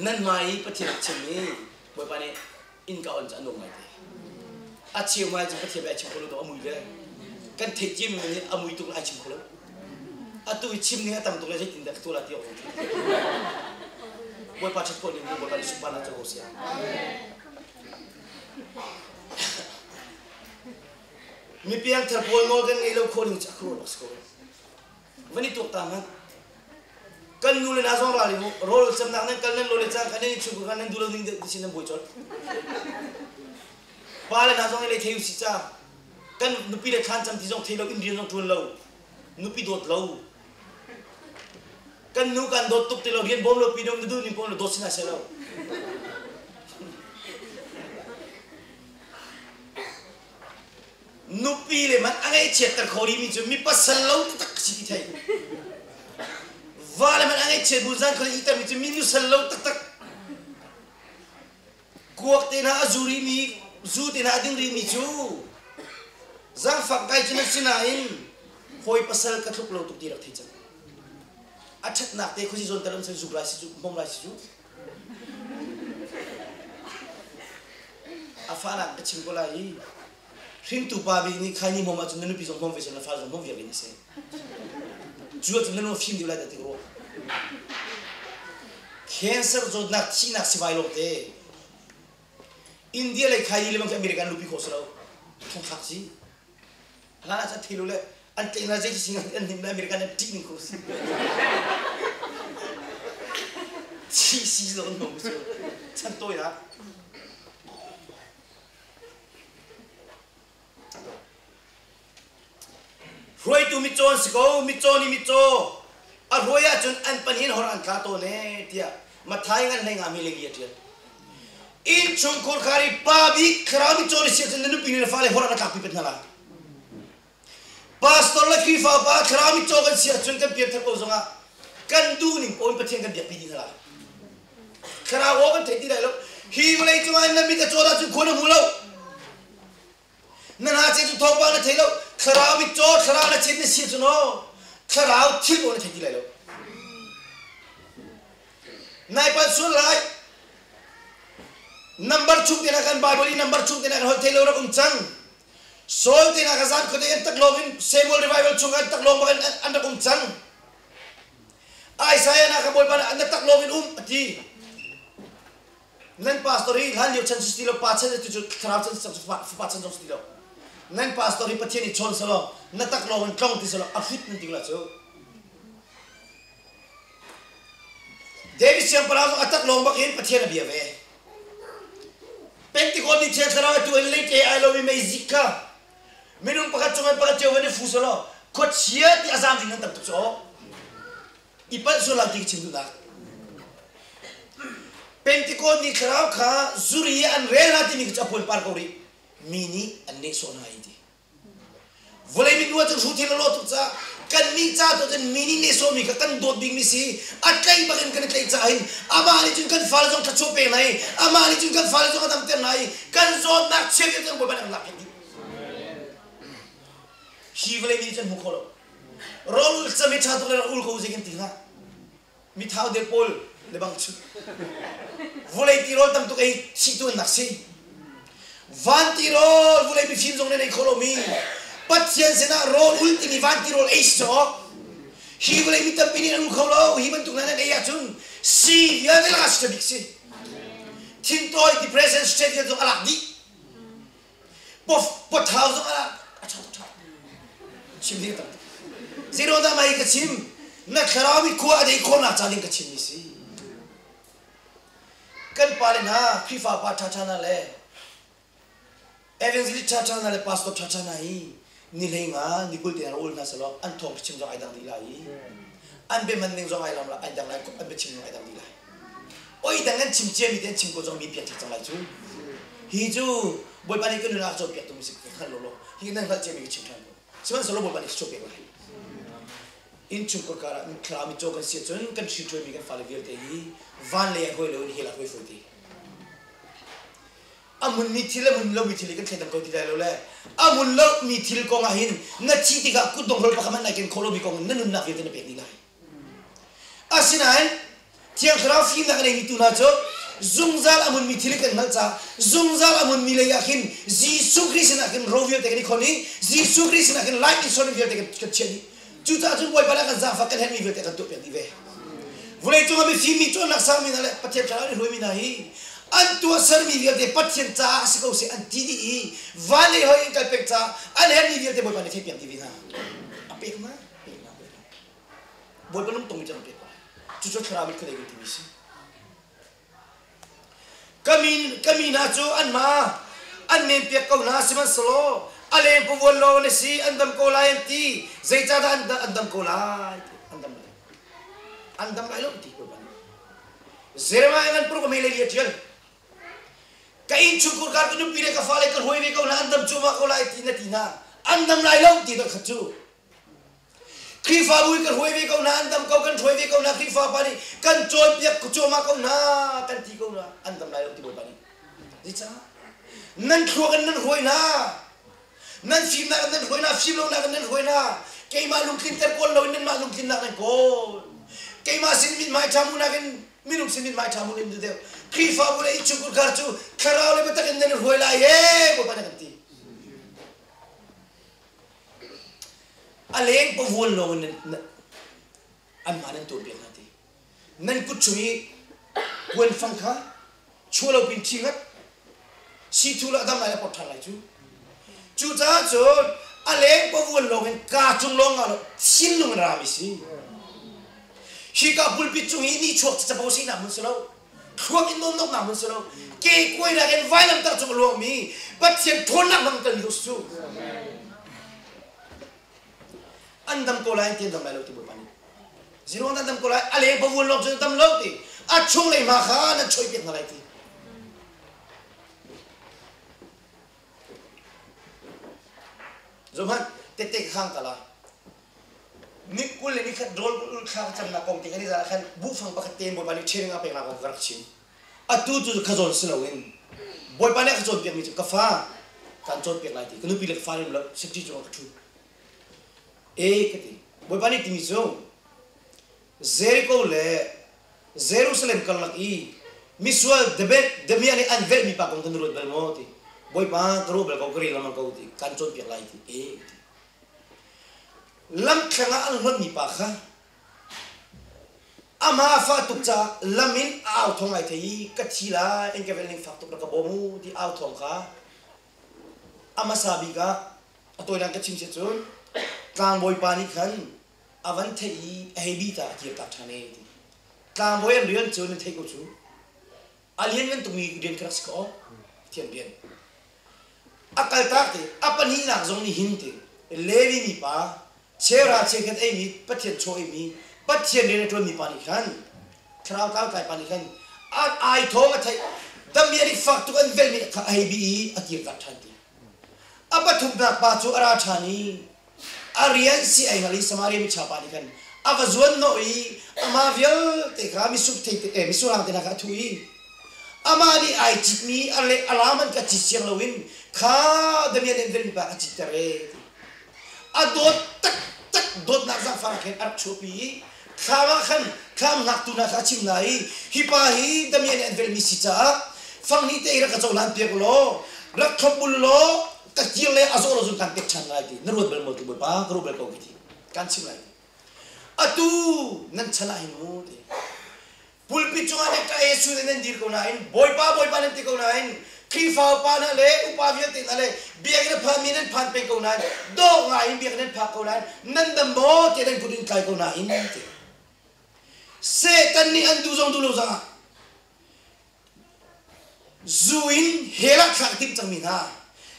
nan mai pathian chimi boy pa ne in ka on cha no mai a chiu mai cha pathian ba chim ko lo do amui le kan thei chim ni amui tu ai chim ko lo atu chim ni atam tu le jai tindak tu la ti o boy pa chat ko ni boy pa ni supana cha osia mi piang thar boy mo gan ngelo ko ni cha ko bas ko vani tu ta man kan nu le na zong ra li rol sam na nan kan nan lo le cha kan ni chu kan nan du lo ning de sin boy chot pa le na zong le theu si cha kan nu pi le khan cham ti zong thei lo indian zong thun lo nu pi dot lo kan nu kan dot tuk ti lo rian bom lo pi dong du ni bom lo dot sina se lo nu pi le man angai chet tar khori mi chu mi pa sal lo tak si ti thai va le man angai chet bu zan khori ita mi chu mi nu sal lo tak tak kuak te na azuri mi zu te na ding ri mi chu zang fak kai chu na sina in hoi pasal ka thuk lo tuk ti rak thai chang achat nak te khusi zon talam se zugla si ju mom la si ju afana ka chim ko la hi ring tu pa bi ni khani mom ma chu nanu pi zong mom ve se na fa zong mom ve ni se ju chu nanu film di la da ti ro cancer zo nak chi nak si vai lo te india le khai le bang american lupi khos lo thong khak si la na cha thilu le an te na je singa an nim na american na ti ni khos si lo no so chan to ya roi tu mi chon si ko mi chon ni mi cho a roya chun an panin hor an kha to ne tia ma thai ngan nei nga mi le gi tia in chung khol khari pa bi khra mi chon si chun nu pin fa le hor an ka pi pet na la pastor la ki fa pa khra mi cho gan si chun kan pi thak ko zonga kan du ni pon pa theng kan dia pi di la khra wo kan thei ti dai lo hi le chung an na mi ka cho da chu khon mu lo na na che chu thok pa na thei lo khra mi cho khra na chen ni si chu no khra thil bo na thei ti lai lo nai pa sun lai number chung te na kan bible number chung te na kan thei lo ra kum chang sol te na ka zan ko de tak lovin semol revival chung an tak long ba an da kum chang ai saya na ka bol pa an tak lovin ati nan pastori hal yo chan stilo pa chan tu khara chan pa chan stilo nan pastori pathian ni chon salo na tak lo an tong ti salo afit ni tingla cho David siang parang atak lo bakin pathian abi ave Pentecost ni chen khara tu en late I love me zika minung pakat chongan pakat jawa ni fusalo kot sia ti azam jing tam tu so ipat so lagi chindu na Pentecost ni khara kha zuri an rela ti ni chapol par kori mini an ne so na idi volai mi nuat su thi lo tu cha kan mi cha to jen mini ne so mi ka kan dot bing mi si akai bagen kan kai cha hin ama ni jun kan fal jong thacho pe nai ama ni jun kan fal jong adam tem nai kan zo nak che ke jong bo ban la pen hi volai mi jen mu kholo rol cha mi cha to le ul ko je ken ti na mi thao de pol le bang chu volai ti rol tam tu kai si tu nak si van ti rol volai mi film jong ne kholo mi Pathian sena role ultimi vanti role eiso hi boleh minta pinin kholo hi bentuk nana dia chun si ya vela sta biksi tintoi di present state tu alak di pot house ala acha acha sim dia tak zero da mai ka sim na kharabi ko ade ko na cha din ka sim ni si kan palen ha khifa pa tha tha na le evangelist tha tha na le pastor tha tha na hi Nilenga nikul tiar ul na salo an thong chim jong ai dang dilai an be man ning jong ai lam la an dang lai an be chim jong ai dang dilai oi dang an chim che mi den chim ko jong mi piat chang lai chu hi chu boi pani kun na cho piat tu musik khan lo lo hi nang la che mi chim than siman salo boi pani cho pe lai in chum ko kara in kla mi cho kan si chun kan shi choi mi kan fa le vir te hi van le hoi lo hi la hoi fu ti amun mi thil amun lo mi thil kan thedam ko ti dai lo le amun lo mi thil ko nga hin na chi ti ga ku dong rol pa kaman na ken kholo bi ko nan nun na fi te na pe ni lai asinan tiang khra fi na ne tu na cho zungzal amun mi thil kan nal cha zungzal amun mi le ya hin jisu christ na ken rovio te ni khoni jisu christ na ken life is on vi te ke cheni chu ta chu boy pa la kan za fa kan hen mi vi te kan tu pe ni ve vule chu ma fi mi cho na sa mi na le pathian cha ni roi mi na hi an tua sar mi vi te pathian cha se ko se an ti di vale hoi kal pek cha an hen mi vi te boy pa ni the pian ti vi na apek na boy pa num tong mi chang pe chu chu khara bi khale gi ti mi si kami na chu an ma an men pe ko na siman solo ale pu won lo ne si andam ko la en ti zai cha da andam ko la andam lai lo ti ko ban zerma an pro ko me le li tiel kain chukur kar tu pire ka fale ka hoi ve ko na andam chuma ko la ti na tina andam lai lo ti da khachu khifa bui ka hoi ve ko na andam ko kan hoi ve ko na khifa pani kan choi piak ku chuma ko na kan ti ko na andam lai lo ti bo pani dicha nan khro kan nan hoi na nan film na nan hoi na film lo na nan hoi na kei ma lung kin ter ko lo nan ma lung kin na kan ko kei ma sin min mai thamu na kan minum sin min mai thamu lim de khifa bule chukur kar chu kharau le bata kan nan hoi la ye bo pa na kan ti aleng po won lo nan an ma nan to pe na ti nan ku chui wen phang kha chulo pin chingat si thu la dam lai po than lai chu cha chu aleng po won lo hen ka chung long a lo sin lung ra mi si hi ka bul pi chung ni chok cha bo si na mun so lo khwa min non nok na mun so lo ke koi na gen vai lam ta chung lo mi but chen thon na mang ta li su andam ko lai tin dam lai lo ti bo pani zero andam ko lai aleng po won lo chung dam lo ti a chung lai ma kha na choi pet na lai ti Zoman tetek khang kala nikul ni khat dol khang cham na kong tikani za khan bu phang pa khaten boy bani chering a pe na kong karak chin atu tu khazon slowin boy bani khazon pe mi ka fa kan chot pe lai ti kanu pi le fa rim lo sikti jo ka thu e kati boy bani ti mi zo Jericho le Jerusalem kalak i miswa debet demi ani anver mi pa kong kan rod bal mo ti boy pa karo bel ko kri lam ko ti kan chon pe lai ti e lam khanga al hon mi pa kha ama fa tuk cha lamin aw thong ai thei ka thila en ke veling fa tuk ka bomu di aw thong kha ama sabi ka atoi lang ka chim se chun tlang boy pani khan avan thei hebi ta ki ta thane tlang boy an rian chun thei ko chu alien ngan tumi den kras ko thian bien akal ta te apani na zong ni hin te levi mi pa chera chekat ai mi pathian choi mi pathian ne to mi pani khan thrau ka kai pani khan ai thong a thai damiari fak tu an vel mi kha hebi akir ta thati apa thumna pa chu ara thani arian si ai ngali samari mi chapa ni kan ava zuan no I ama vial te kha mi sup te mi surang te na ka thui ama ni ai chitni ale alaman ka chisiang lawin kha damian en vel mi pa chitare adot tak tak dot na za fa khen ar chopi khama khan kham nak tu na kha chim nai hi pa hi damian en vel mi si cha fang ni te ra ka cholan pe ko lo rak khobul lo ka jile azolo zun kan pek chan lai ti narut bel mo tu ba gro bel ko ki kan sim lai atu nan chala hin mo te pulpi chunga ne ka yesu ne dir ko nain boy pa ne ti ko nain khi fa pa na le upa vi ti na le biak ne pha mi ne phan pe ko nain do ngai biak ne pha ko nain nan dam mo te den kudin kai ko nain te se tan ni an du zong du lo za zuin hela khak tim chang mi na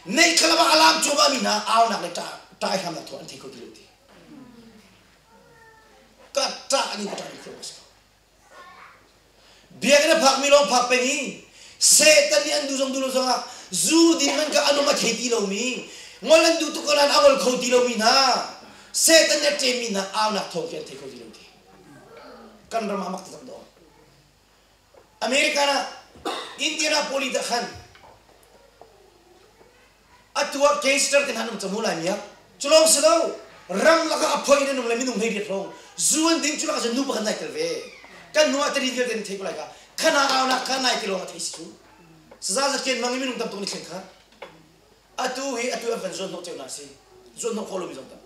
nei khalaba alam choba mina aw nak le ta tai ham na thon thei ko diluti ka ta ni ko ta ni cross biak na phak mi lo phak pe ni setan ni andu jong dulo sanga zu din man ka anu ma kheti lo mi ngolan du tu kolan angol khoti lo mi na setan ne te mi na aw nak thon ken thei ko diluti kan ram amak ta do america na india na poli da khan atua gangster tin hanum chamula nia chulong selo ram laka aphoi ne nung le minung hei ri rong zuan ding chula ka nu ba nai telve kan nu atri dir den thei ka khana auna khana ai kilo thei su sa za ken mangi minung tam to ni kha atu hi atu avan zon no cheu na si zon no kholo mi zon tam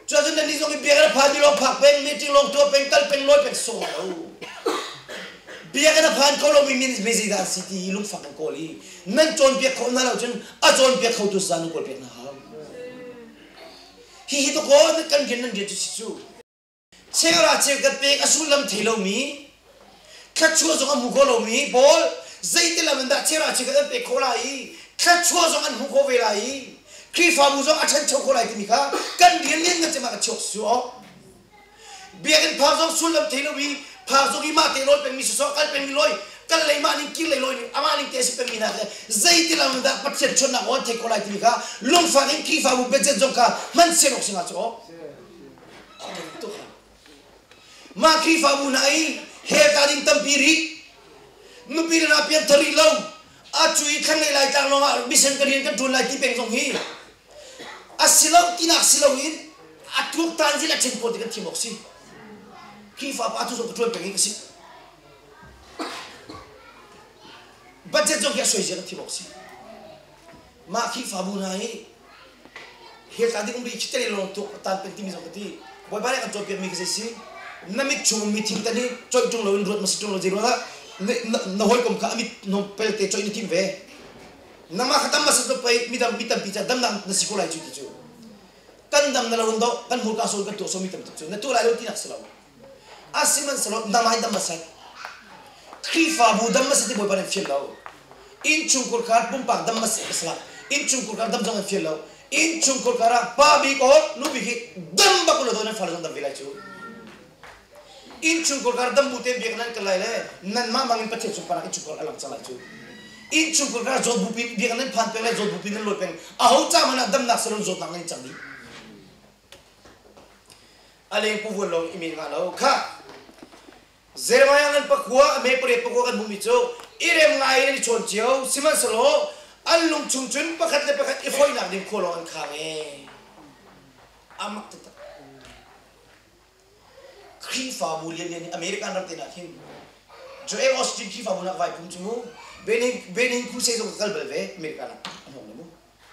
chua zon ni zong bi ga pha di lo phak pen meeting long to pen tal pen loi pen so biak na phan ko lo mi min busy da city lung phak ko li nan chon biak kho na lo chen a chon biak kho tu san ko biak na ha hi to ko na kan gen nan ge tu si chu chera che ga pe asulam thelo mi kha chu zo mu ko lo mi bol zai te la manda chera che ga pe ko la I kha chu zo an hu ko ve la I khi fa mu zo a chan chok ko la ti mi kha kan gen len na che ma ka chok su biak en pha zo sulam thelo mi pha zo gi ma te loi pen mi so kal pen mi loi kal lei ma ni kil lei loi ni ama ni te si pen mi na zai ti la da pat chen chon na on te ko lai ti ka long fa ni ki fa bu be je jong ka man se nok singa cho ma ki fa bu nai he ta ding tam piri nu piri na pian thari lo a chui khang lei lai tang lo ma bisen ka rin ka dun lai ti peng jong hi a silau ti na silau in a tuk tan ji la chen ko ti ka ti mok si khi fa pa tu so ko tro peng si budget jong ya soi je ka ti mok si ma khi fa bu nai he ta ding bi chitele lo to tan pen ti mi so ka ti boy ba ka job mi ka si nami chung mi thing tani choi chung lo in rot mas chung lo jiro la na hoi kom ka mi no pel te choi ni tim ve nama khatam mas to pai mi dam picha dam dam na sikolai chu ti chu kan dam na lo ndo kan mur ka sol ka to so mi tam chu na tu lai lo ti nak selo asiman selo namai dam masai khifa bu dam mas ti boy pa fiel lo in chung kur kar pum pak dam mas sala in chung kur kar dam jang fiel lo in chung kur kara pa bi ko lu bi ki dam ba ko lo do na fal jang dam vilai chu in chung kur kar dam bute bi kan kalai le nan ma mangin pache chung para in chung kur alam chalai chu in chung kur kar jod bupi bi kan phan pe le jod bupi nan lo peng a ho cha mana dam nak salon jod nang chang ni aleng pu vol lo imi nga lo kha zermaya ngan pakwa me pre pakwa kan bumi cho irem ngai ni chon chiao siman salo an lung chung chun pakhat le pakhat i foi nak dim kholo an kha nge amak ta khi fa bu lian ni american ram te na hin jo e austin khi fa bu na vai pum chu benin khu se zo kal bel ve american an hong mu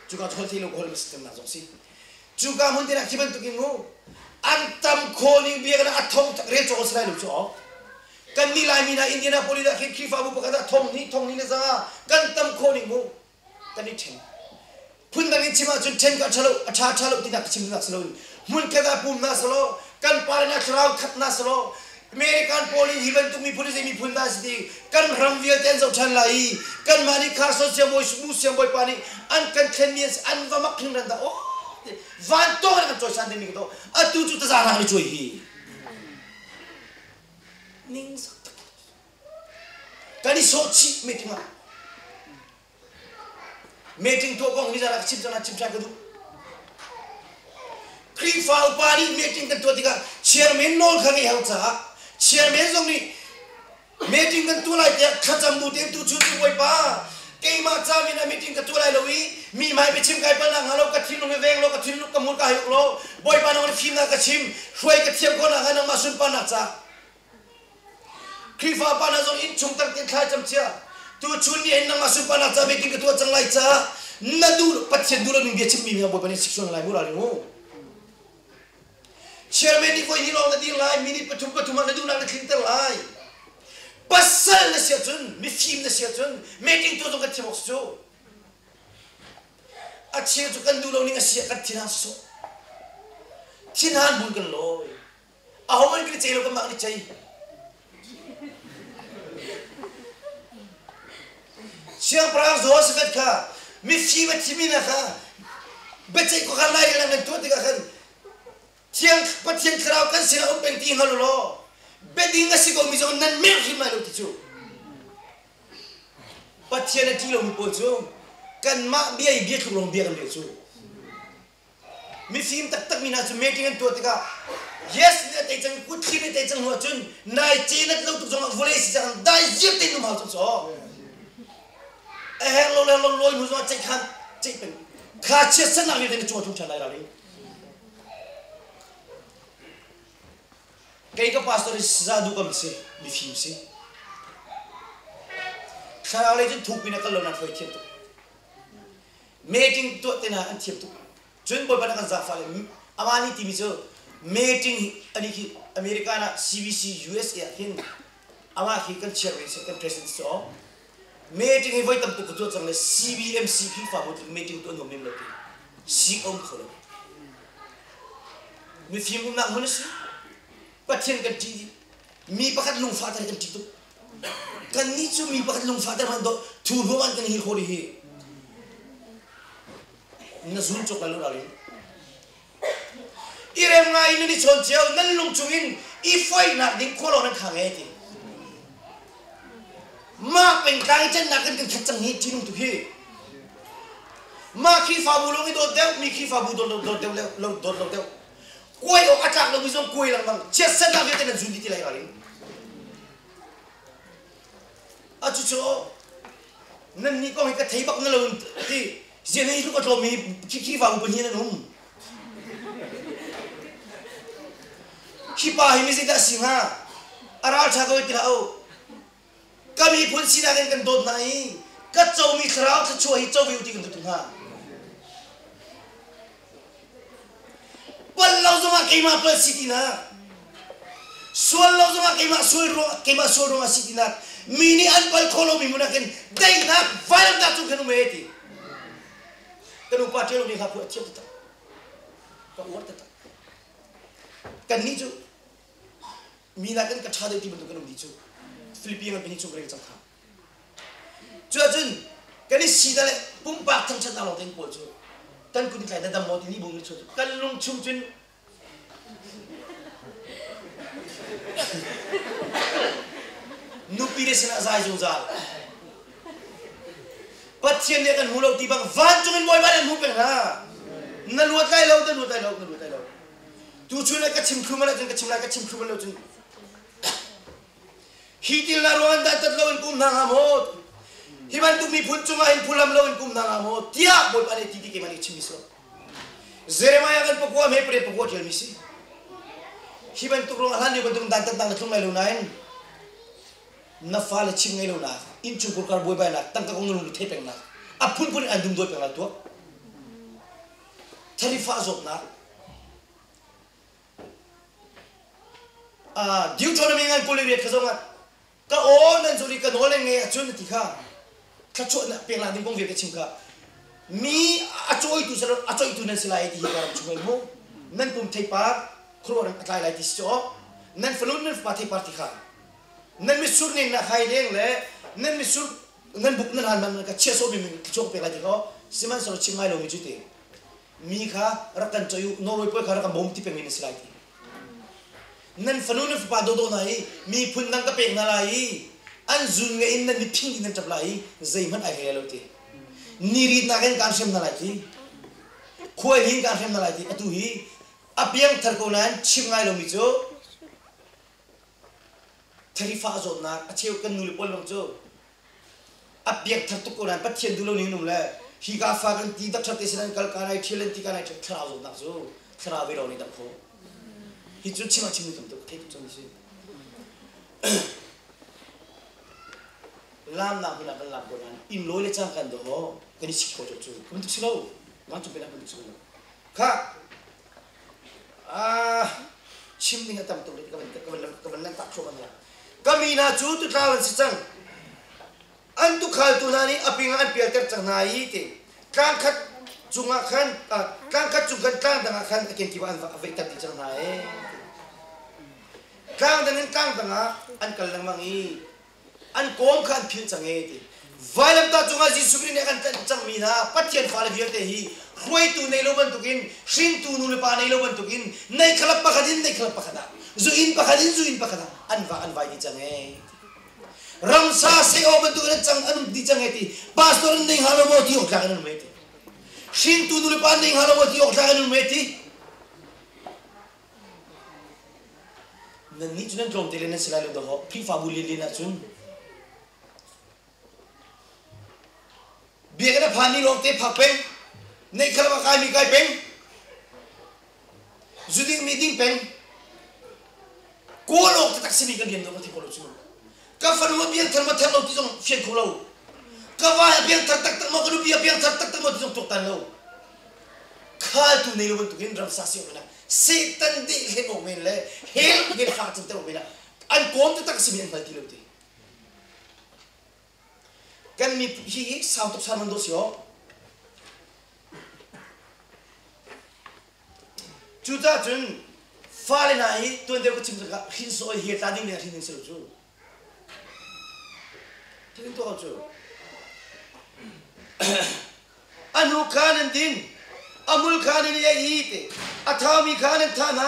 chu ka thol thi lo gol system na zo si chu ka mun te na khiban tu ki mu an tam kho ni bi kana athong re cho srai lo cho kan nilai mina Indiana polida khifa bu pakata thong ni na zanga kan tam khoni mu kan ni chen phun dan chima chun chen ka chalo acha chalo ti dak chim na salo mun ka da pum na salo kan par na chrau khat na salo American polling hiban tu mi police mi phun da si kan ramvia ten zo chan lai kan mani khar so se boy mu se boy pani an kan cleanliness an va mak thing ran da o van to kan choi san ni to atu chu ta za ni choi hi ning sak kan so chi meeting meeting to kong ni jana chim jana chim cha ka du kri fa pani meeting kan to diga chairman nol khani hau cha chairman zong ni meeting kan tu lai ya khacham bu te tu chu chu boy pa ke ma cha mi na meeting kan tu lai lowi mi mai pe chim kai pa na ngalo ka thin lo veng lo ka thin lo ka mur ka hayuk lo boy pa na phim na ka chim hroi ka thiam ko na ga na ma sun pa na cha kri fa pa na zong in chung tak tin khai cham chia tu chun ni en na ma sun pa na cha meeting ka tu chang lai cha na du patchen du lo ning ge chim mi boy pa ni section lai mu la ni mo chairman ni koi hilong na di lai minute patum na du na kling tel lai pasal na sia chun mi film na sia chun meeting to ka chimok so a che chu kan du lo ni nga sia ka thina so thinhan bun kan lo a homan ki che lo ka mak ni chai sia pra zo sa ka mi film ti na ka bechai ko ka lai lang to ti ka kan tiang patien krau kan sila open ti halulo beding nga sigo mizo nan mer himalo ti chu patien ti lo mo chu kan ma biai bi ku long bi kan le chu mi sim tak tak mina chu meeting an to tika yes ne te chang ku thi ne te chang ho chun nai chi na lo tu jong vole si chang dai jip te nu ma chu so lo loi mu zo chai khan chai pen kha che san na ni te chu chu chan lai ra ni kay ka pastor zadu kam se mi film se khara le jin thuk pina kalona thoi thiam tu meeting to tena an thiam tu jun boy bana kan za fa le amani tv so meeting ani ki america na cbc usa hin ama ki kan chair se kan president so meeting voi tam tu ko chang le cbmc fi fa mo meeting to no mem le si om kholo mi film na mo se patien kan ti mi pakat lung father kan ti tu kan ni chu mi pakat lung father man do thu ho man kan hi khori hi na sun chok la lo ra le irem ngai ni chon cheo nan lung chungin I foi na ding kholo nan khang e ti ma pen kai chen na kan kan chang hi ti lung tu hi ma khi fa bu lo ngi do de mi khi fa bu do de lo do koi o atak lo bizong koi lang bang chesa na vete na zundi ti lai ri achu cho nan ni ko ka thei bak na lo ti je nei lu ko to mi ki wa bu ni na num ki pa hi mi se da singa ara cha ko ti la o ka mi phun si na kan dot nai ka chou mi khrao ka chu hi chou vi ti kan tu ha Walau zoma kema pel sitina, walau zoma kema suai rumah sitina, mini anpal kolo mi munakan, day nak valam datu kanu meti, kanu patelo ni hapu aciam tak, kau uat tak, kan ni tu, mina kan kacau di bentuk kanu ni tu, Filipina kan ni tu mereka cakap, cuacun, kan ni sida le pumpak tang nalo teng pol tu. Kan ku dikai dadam mot ini bungil chotu kan lung chung chun nupi de sena zai zo zal patien ne kan mulo tibang van chungin boy ba mu pe ha na luat lai lo tu chun ka chim khuma la jun ka chim la ka chim khuma lo chun hitil na roan da tat lo kum na hamot himan tu mi phun chunga in phulam lo in kum na mo tia boy pa ne ti ke mani chimiso Jeremiah kan pokwa me pre pokwa tel misi himan tu rong alan ni kan tu dan tang tlung lai lo nain na fa le chim ngai lo na in chu kur kar boy ba na tang ka kong lu the peng na a phun an dum doi peng la tu thari fa zot na Deuteronomy ngan ko le re khazonga ka o nan zuri ka no le nge achun ti kha khachu na pe la ding bong ve ke chim ka mi achoi tu nan silai ti ka chumel mo nan pum thei pa khro ran atlai lai ti so nan falun nan pa thei pa ti kha nan mi sur ni na khai deng le nan mi sur nan buk nan han man ka che so bi mi chok pe la ti ko siman so chimai lo mi ju ti mi kha rakan choyu no roi po kha rakan bom ti pe mi silai ti nan falun nan pa do do nai mi phun nang ka pe na lai an zun nge in nan mi phing nan tap lai zai man ai he lo ti nirit na kan kan sem na lai ti khoi hin kan sem na lai ti atu hi apiang thar ko nan chim ngai lo mi cho thari fa zo na acheu kan nul pol long cho apiang thar tu ko nan pathian du lo ni num la hi ga fa kan ti dak thate sinan kal ka nai thilen ti ka nai thra zo na zo thra vi ro ni dak pho hi chu chima chim ni tum to thei tu chon si lam na huna kan lam ko nan in lo le chang kan do ho kan si ko chu kun tu silo ma chu pe na kun tu silo kha chim ni ngatam to le ka ban tak so ban la kami na chu tu trawan si chang an tu khal tu na ni aping an pial ter chang na yi te kang khat chunga khan kang khat chung kan kang danga khan ken ti ban va ve tak ti chang na e kang dan kang danga an kal lang mangi an kom khan phil change ti vailam ta chunga ji sukri ne kan chang mi na pathian fal vial te hi khoi tu nei lo ban tukin shin tu nu le pa nei lo ban tukin nei khalap pa khadin nei khalap pa khada zu in pa khadin zu in pa khada an vai di change ram sa se o ban tukin chang an di change ti pastor nei halo mo ti ok kan me ti shin tu nu le pa nei halo mo ti ok kan me ti nan ni chunan drom te le na sila lo do ho phi fa bu le na chun biar pani long te phak peng nei khala kai mi kai peng zuding meeting peng ko lok tak simi kan diam do ti ko lo chu ka fan mo biar thar ma thar lo ti jong fian ko lo ka wa biar thar tak tak mo ko biar thar tak tak mo ti jong tok tan lo khal tu nei lo ban tu gen ram sa si na setan di he mo men le hel ge fa tu te mo men an kom te tak simi an fa ti lo ti kan mi hi sao tok san man do sio chu ta chun fa le na hi tu de ko chim ka hin so hi ta ding ne hin se lo chu tin to chu anu kan din amul kan ni ya hi te athami kan tha na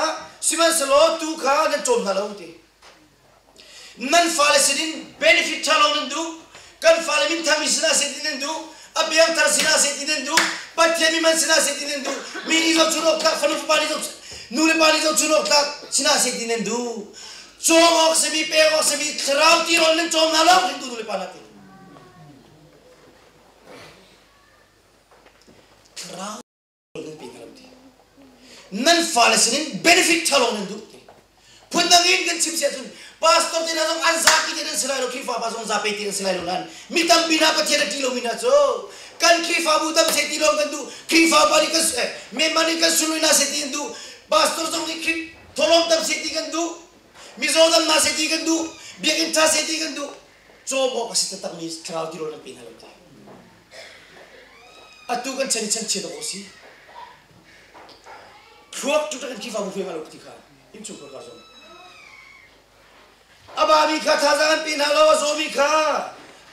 siman salo tu kan chom na lo te nan fa le sin benefit chalon du kan fala min thami sina setinen du abiang tar sina setinen du pathemi man sina setinen du mini zo chunok ta fanu pani zo nule pani zo chunok ta sina setinen du chomok se mi pego se mi khrau ti ron nen chom na lo hindu nule panati khrau nen pingalti nan fala sinin benefit thalon du phundangin kan chimse chun pastor din azong anzaki din sila lo kifa pasong zape tin sila lo nan mitam bina pa tiada kilo mina so kan kifa butam se tilo kan du kifa bali kas me mani kas sulu na se tin du pastor jong ni tholom tam se ti kan du mizodam na se ti kan du biakin ta se ti kan du so bo kasi tatak mi crowd tilo na pinalo ta atu kan chan che do si khuak tu kan kifa bu fe malo ti kha im chu ka so abami kha thazan pin halo zomi kha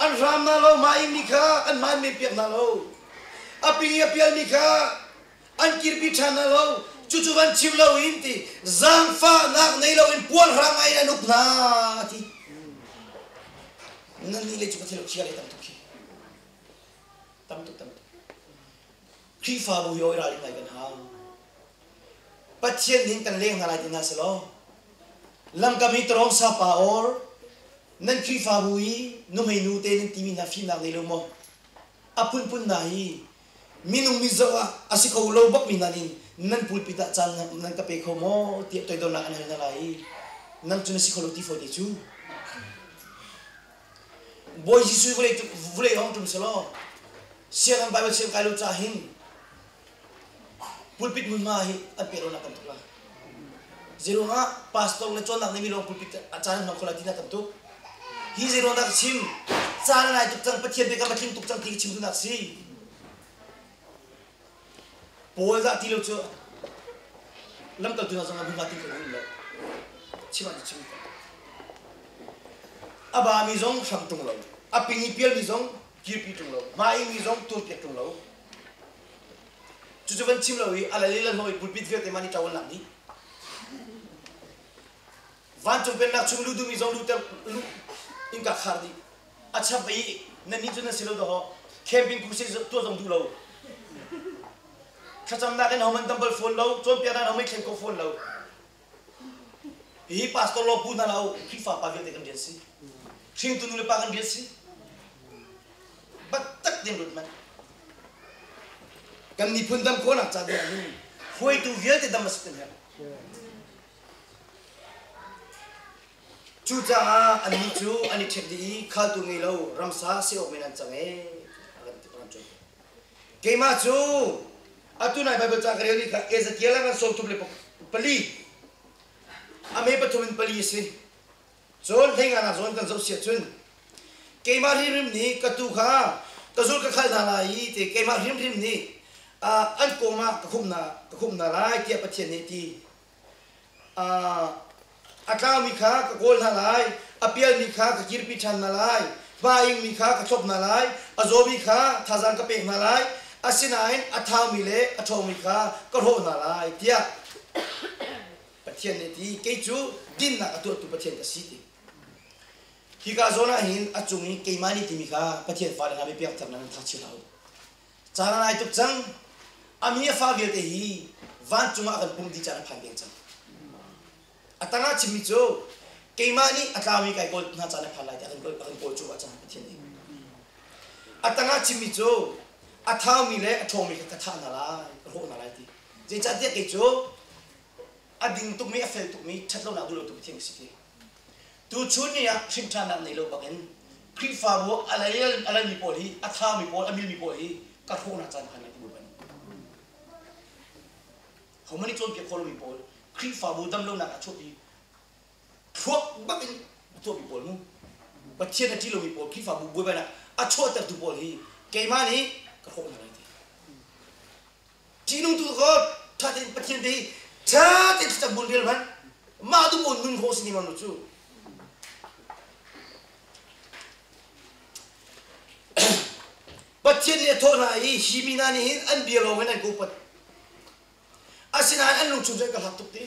an ram na lo mai mi kha an mai me piak na lo api apial mi kha an kirpi than na lo chuchuban chim lo inti zang fa nak nei lo in puan rang ai na nup na ti nan ni le chu ka thelo chia le tam tu ki tam tu khi fa bu yo ra li ngai kan ha pathian ning kan leng na lai tin na se lo lam kami terong sapa or nan khi fa bui no mai nu te nen timi na fi na le lo mo apun pun nai minung mi zawa asiko lo bak mi nanin nan pulpita chan nan ka pe kho mo ti toy do na kan na lai nan chuna sikolo ti fo ti chu boy jisu vule hong tum selo siang bible siang kailo cha hin pulpit mun ma hi an pero na kan tu la zero nga pastor na chon nak ni milong pulpit acharan na khola tina tam tu hi zero nak chim chan nai tuk chang pathian be ka matling tuk chang ti chim tu nak si pol za ti lo chu lam kal tu na sang abung ti ko lo chima chim aba mi zong sam tung lo apingi piel mi zong kir pi tung lo mai mi zong tur pi tung lo chu chu van chim lo hi ala le la noi pul pit ve te mani tawon lam ni van chung pen nak chung lu du mi zong lu te lu in ka khar di acha bai na ni chu na silo do ho camping ku se to zong du lo khacham na ken homan tambal phone lo chon pia na homai khem ko phone lo hi pastor lo pu na lo khi fa pa ve te kan dia si thing tu nu le pa kan dia si bat tak dem rut man kan ni phun dam ko nak cha de ni hoi tu vie te dam mas ten ha chu cha ani chu ani thek di khal tu ngi lo ramsa se o menan change alam ti pan chu ke ma chu atu nai bible cha kare ni ka ezekiel nga som tu le pali ame pa thumin pali si zon thenga na zon kan zo sia chun ke ma rim ni ka tu kha ka zul ka khal na lai te ke ma rim ni an ko ma ka khum na lai ti pa chen ni ti atla mi kha ka gol na lai apial mi kha ka kirpi chan na lai baing mi kha ka chop na lai azobi kha thazan ka pek na lai asinain atha mi le atho mi kha ka ro na lai tia pathian ni ti ke chu din na atu tu pathian ka si ti hi ka zona hin achungi ke mani ti mi kha pathian fa na be piak tham na tha chi lau chana nai tu chang ami fa ge te hi van chunga kan pum di chana phan beng chang atanga chimi cho keimani atlawi kai kol na chana phalai ta kan kol chu acha pathian ni atanga chimi cho athau mi le atho mi ka tha na la ro na lai ti je cha te ke cho ading tu mi afel tu mi thatlo na du lo tu thing si ti tu chun ni ya thim than na nei lo baken khri fa bo alai mi pol hi athau mi pol amil mi pol hi ka tho na chan phan na tu ban homani chon ke khol mi pol khri fa bu dam lo na ka chopi thuốc bắc in thuốc bị bồi mu và thiên là chỉ lo bị bồi khi phạm bùi bên này à chua tập tụ bồi thì cái mà ní cái khổ này thì chỉ nung tụ có thà thì bắt thiên thì thà thì tập bồi điều mà tụ bồi nung khổ sinh mà nó chú bắt thiên thì thôi này hi mi na ní ăn bia lo với này cũng bắt à xin ăn lung chung chơi cái hạt tục đi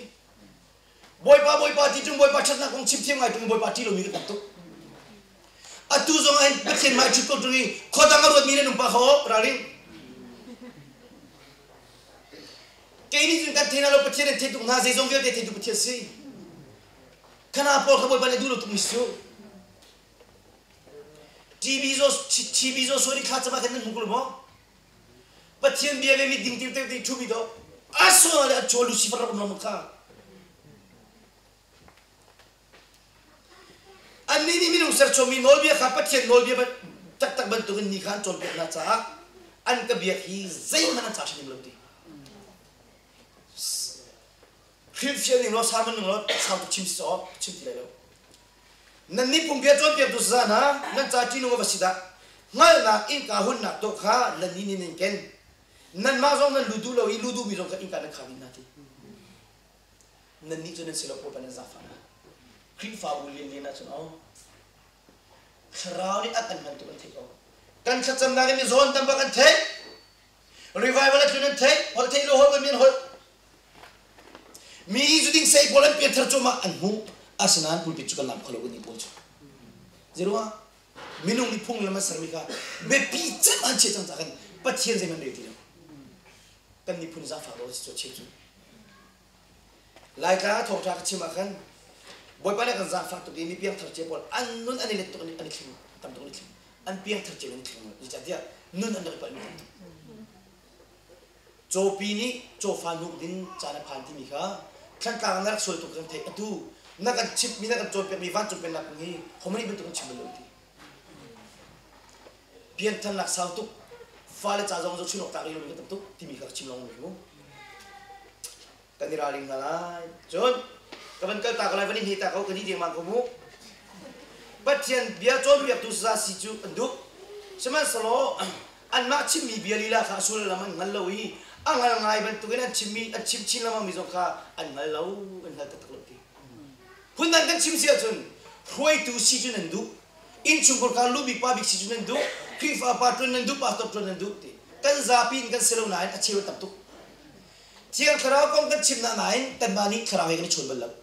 boy pa ti tung boy pa chat na kong chip thiam ngai tung boy pa ti lo mi ka tu atu zong ai pathian mai chu ko tu ni khoda nga rot mi ne num pa ho raling ke ni jun ka thina lo pathian the tu na ze zong ve te tu pathian si kana por ka boy pa ne du lo tu mi su tv zo so ri kha cha ba kan mu ko mo pathian bia ve mi ding te chu bi do aso la cho lucifer ro no ka ani ni minung ser chomi nol bia kha pathian nol bia tak ban tu ni khan chon pe na cha an ka bia hi zai mana cha thim lo ti Christian ni lo saman lo sam chim so chim ti lo nan ni pum bia chon pe tu za na nan cha ti no ba sida ngal na in ka hun na to kha lan ni ni ken nan ma zong nan ludu lo i ludu mi zong ka in ka na kha ni na ti nan ni tu nan selo ko pa na za fa khri fa bu lin lin na chon au khrau ni akan man tu kan thei au kan khacham na ni zon tam ba kan thei revival at tunan thei hol thei lo hol min hol mi juding sei bolan pe thar choma an hu asnan pul pi chukan nam khalo ni pol chu zero minung ni phung lama sarmika be pi chan an che chang kan pathian je man re ti kan ni phun za fa ro chu che chu lai ka thok ta chima kan boy pa na kan za fa tu ni piang thar che pol an nun ani let to ani thling tam to ni thling an piang thar che ni thling ni cha dia nun an pa ni cho pi ni cho fa nu din cha na phan ti mi kha khan ka na sol tu kan thei atu na kan chip mi na kan cho pe mi van cho pe na ni khomani ben tu kan chim lo ti pian than lak sau tu fa le cha jong zo chunok ta ri lo ni tam tu ti mi kha chim long ni mo kan ni ra ling na la chon kaban kal ta ka lai van ni ta ko kan ni ding mang ko mu Pathian biar con biar tu sa si chu du seman salo an ma chimi biar lila kha sul laman ngaloi angal ngai ban tu kan chimi an chim chin lama mi zo kha an ngalo an hal tak loti hunan kan chim sia chun hoi tu si chun an du in chungkor ka lu bi pa bi si chun an du khifa patron an du pa top tron an du ti kan zapin kan selo nai a chiu tap tu chiang kharao kong kan chim na nai tan bani kharao he kan chun bal lam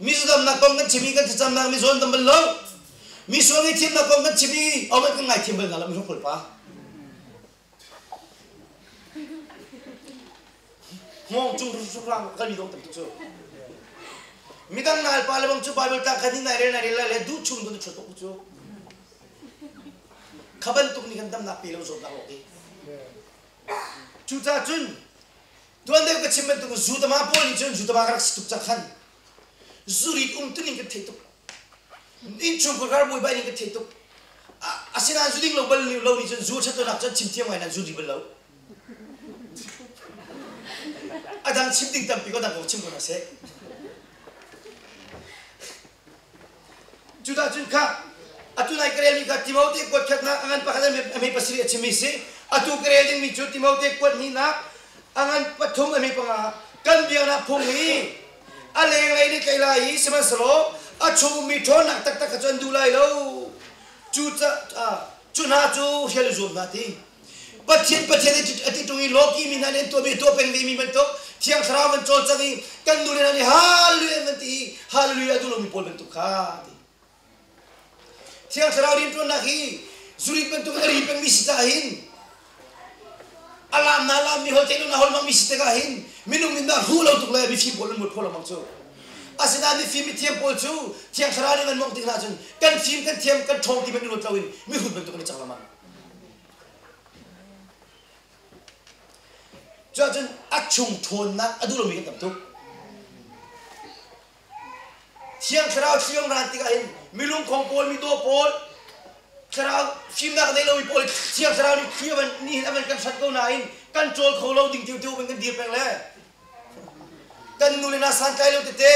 Misudam na kong kan chimi kan cham na mi zon dam bal lo mi so ngi tim na kong kan chimi aw kan ngai tim bal na mi khol pa mong chung ru rang kan mi dong tam tu chu mi dang nal pa le bang chu bible ta khani na re la le du chung du chu to chu khaban tuk ni kan dam na pi lo zo na oke chu cha chun tuan de ka chim ben tu zu ta ma po ni chun zu ta ma ka stuk cha khan Zurit tu ni kethetu, in chungkul kar boy bay ni kethetu. Asina zuding lo bal lo ni chen zu chato nak chen chimtiam ngai na zudi bal lo. Adang chimting tam pi ko dang ko chim ko na se. Juda chun ka atu nai krel ni ka Timothy ko khat na angan pa khala me pasri chimi se atu krel ni chu Timothy ko ni na angan pathum me pa kan biang na phung ni aleng lai ni kai lai seman salo achu mi thon nak tak tak chon du lai lo chu na chu hel zum na ti pathian ati tu i loki mi na len to be to peng mi ben to thiang khra man chol changi kan du le na ni hallelujah du lo mi pol ben tu kha ti thiang khra rin to na hi zuri ben tu ri peng mi sitahin alam nalam mi hol telu na hol mang mi sitagahin minung minda hulo tuk la bi fi bolon mut phola mang chu asina ni fi mi thiam pol chu thiang kharani man mong tik la chun kan phim kan thiam kan thong ti ben lo tlawin mi hut ben tuk ni changla man chun achung thon na adu lo mi kan tam tu thiang kharao thiang ran ti ka hin milung khong pol mi do pol kharao phim na dei lo mi pol thiang kharao ni khiaban ni aban kan sat ko na in kan chol kholo ding tiu tiu ben kan dir peng le kan nu le na san kai lo te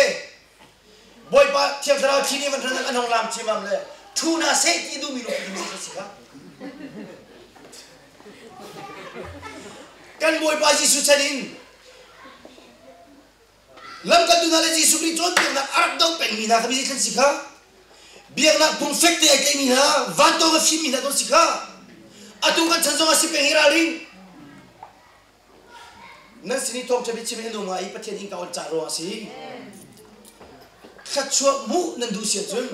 boy pa thiam kharao chi ni man than anong lam chi mam le thu na se ti du mi lo ti mi si ka kan boy pa ji su chanin lam kan du na le ji su ri chon ti na arab dong peng mi na ka bi kan si ka biar nak perfect ai kai mi na van to ga fi mi na don si ka atu kan chan zong a si peng hira ring nan sini tom chabi chimi no ngai pathian in ka on cha ro si khatchua mu nan du sia chun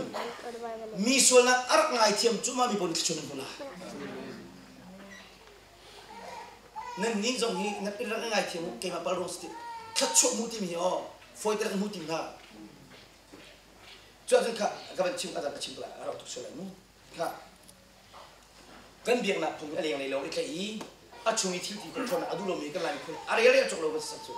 mi sol na arak ngai thiam chuma mi bon chun bula nan ni zong hi na pira ngai thiam ke ma pal ro sti khatchua mu ti mi o foi ter mu ti na cho jun ka ban chim ada chim bla ro tu so la mu ka kan biak na tung aleng le lo ikai achungi thi ko thona adu lo mi ka lai khun are re chok lo ba sa chu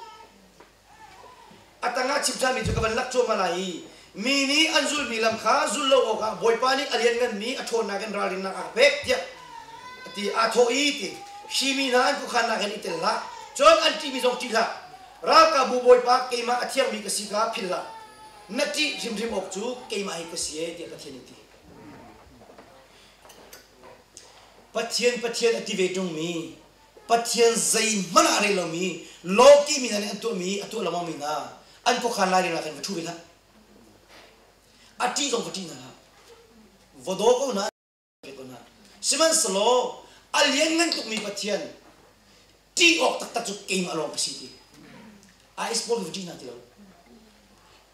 atanga chipcha mi chu ka ban lak chu ma lai mi ni anzul mi lam kha zul lo ka boy pa ni alien ngan mi athon na kan ralin na ka pek ya ti atho i ti shimi na ku khan na kan itel la chon anti mi jong ti la ra ka bu boy pa ke ma athiang mi ka si ka phil la nati jim jim ok chu ke ma hi ka si e ti ka thian ti pathian ati ve tung mi pathian zai mana re lo mi loki mi na mi atu la mi na an ko khan la ri na kan thu na ati jong pati na vodo ko na ko na siman slo alien ngan tuk mi pathian ti ok tak tak chu ke ma lo ka si ti a sport viti na ti lo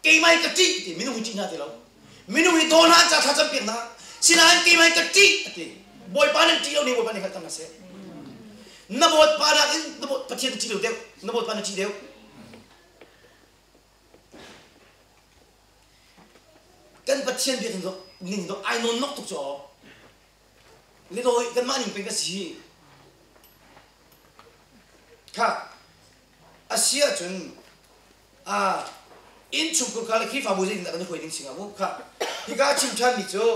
ke mai ka ti minu viti na ti lo minu hi do na cha tha cha pi na sinan ke mai ka ti ati boy pa nan ti lo ni boy pa ni khat na se na bot pa na in na bot pathian ti lo deu na bot pa na ti deu kan pathian bi kan do ning do ai non nok tuk cho li do kan ma ning pe ka si ka asia chun in chung ko kala ki fa bu jing na kan hoi ding singa mu ka hi ga chim than ni cho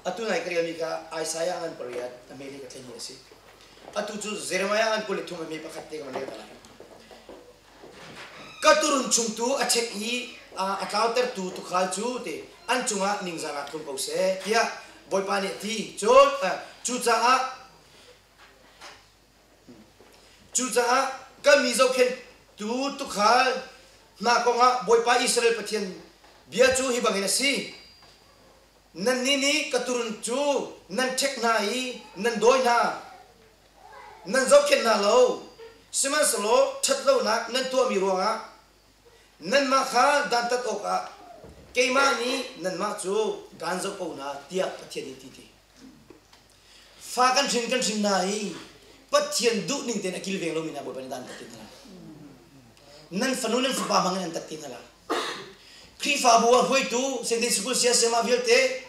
atu nai kari mi ka Isaiah an pariyat America thani ase atu chu Jeremiah an ko le thum mi pakhat te ka le ta ka turun chung tu achek hi atau tu khal chu te an chunga ning zanga thum ko se kia boy pa ni ti chu cha ka mi zo khen tu khal na ko nga boy pa Israel pathian bia chu hi bangena si nan ni katurun chu nan thek na hi nan doi na nan zo khen na lo siman salo that lo na nan tu mi ro nga nan ma kha dan tat oka keima ni nan ma chu gan zo ko na tia pathian ti ti fa kan jing na hi pathian du ning te na kil veng lo mina boy pa dan ta tin na nan fanu nan fa mang nan ta tin na khi fa bu hoi tu sending school sia sema vilte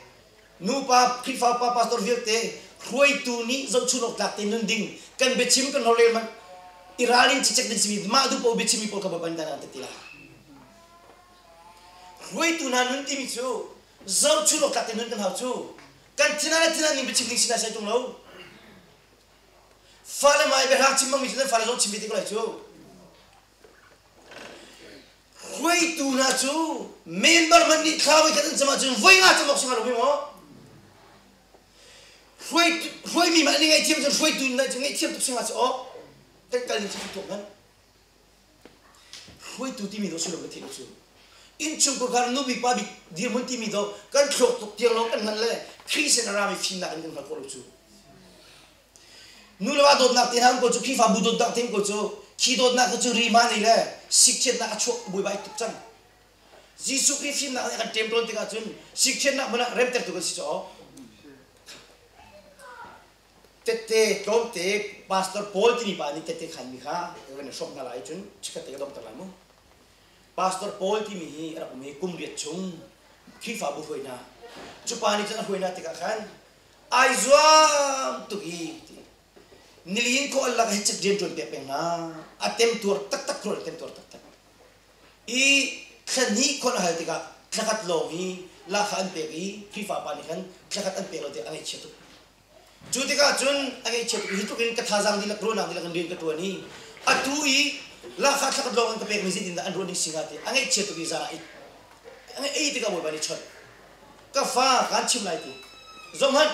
nu pa khi fa pa pastor vilte hoi tu ni zo chunok tak te nun ding kan be chim kan hole man iralin chichek din simi ma du po be chimi po ka ba ban ta tila hoi tu na nun ti mi chu zo chunok tak te nun kan hau chu kan tina ni be chim ding sina sai tung lo fa le mai be ha chim mang mi chu fa le zo chim bi ti ko lai chu hoi tu na chu member man ni khawi ka tan chama chu voi nga chamok singa lo mi mo hoi mi ma ni ngai thiam chu hoi tu na chu ngai thiam tu singa chu o tan kal ni chu tu man hoi tu ti mi do su lo ka thi chu in chung ko gar nu bi pa bi dir mun ti mi do kan thlok tok tiang lo kan nan le khisen ara mi fin na kan kan ko lo chu nu lo wa dot na tin ham ko chu khi fa bu dot dak tim ko chu khi dot na ko chu ri ma ni le sikchet na chu bui bai tuk chang jisu kri fin na kan templon ti ka chun sikchet na mana rem ter tu ko si cho tete tom te pastor Paul ti ni pa ni tete khan mi kha wen shop na lai chun chika te dom ta la mo pastor Paul ti mi hi ra me kum riat chung khi fa bu hoi na chu pa ni chan hoi na ti ka khan ai zwa tu hi nilin ko Allah ka hechak jem ton pe na atem tur tak tur atem tur tak i khani ko na halti ka thakat lo hi la khan pe i khi fa pa ni khan thakat an pe lo te angai chetu chu ti ka chun angai chetu hi tu kin ka thajang di la ro na di la kan din ka tu ni atu i la kha thakat lo kan ka pe mi zin da an ro ni singa te angai chetu ki za i angai ei ti ka bo ba ni chot ka fa kan chim lai ti zom han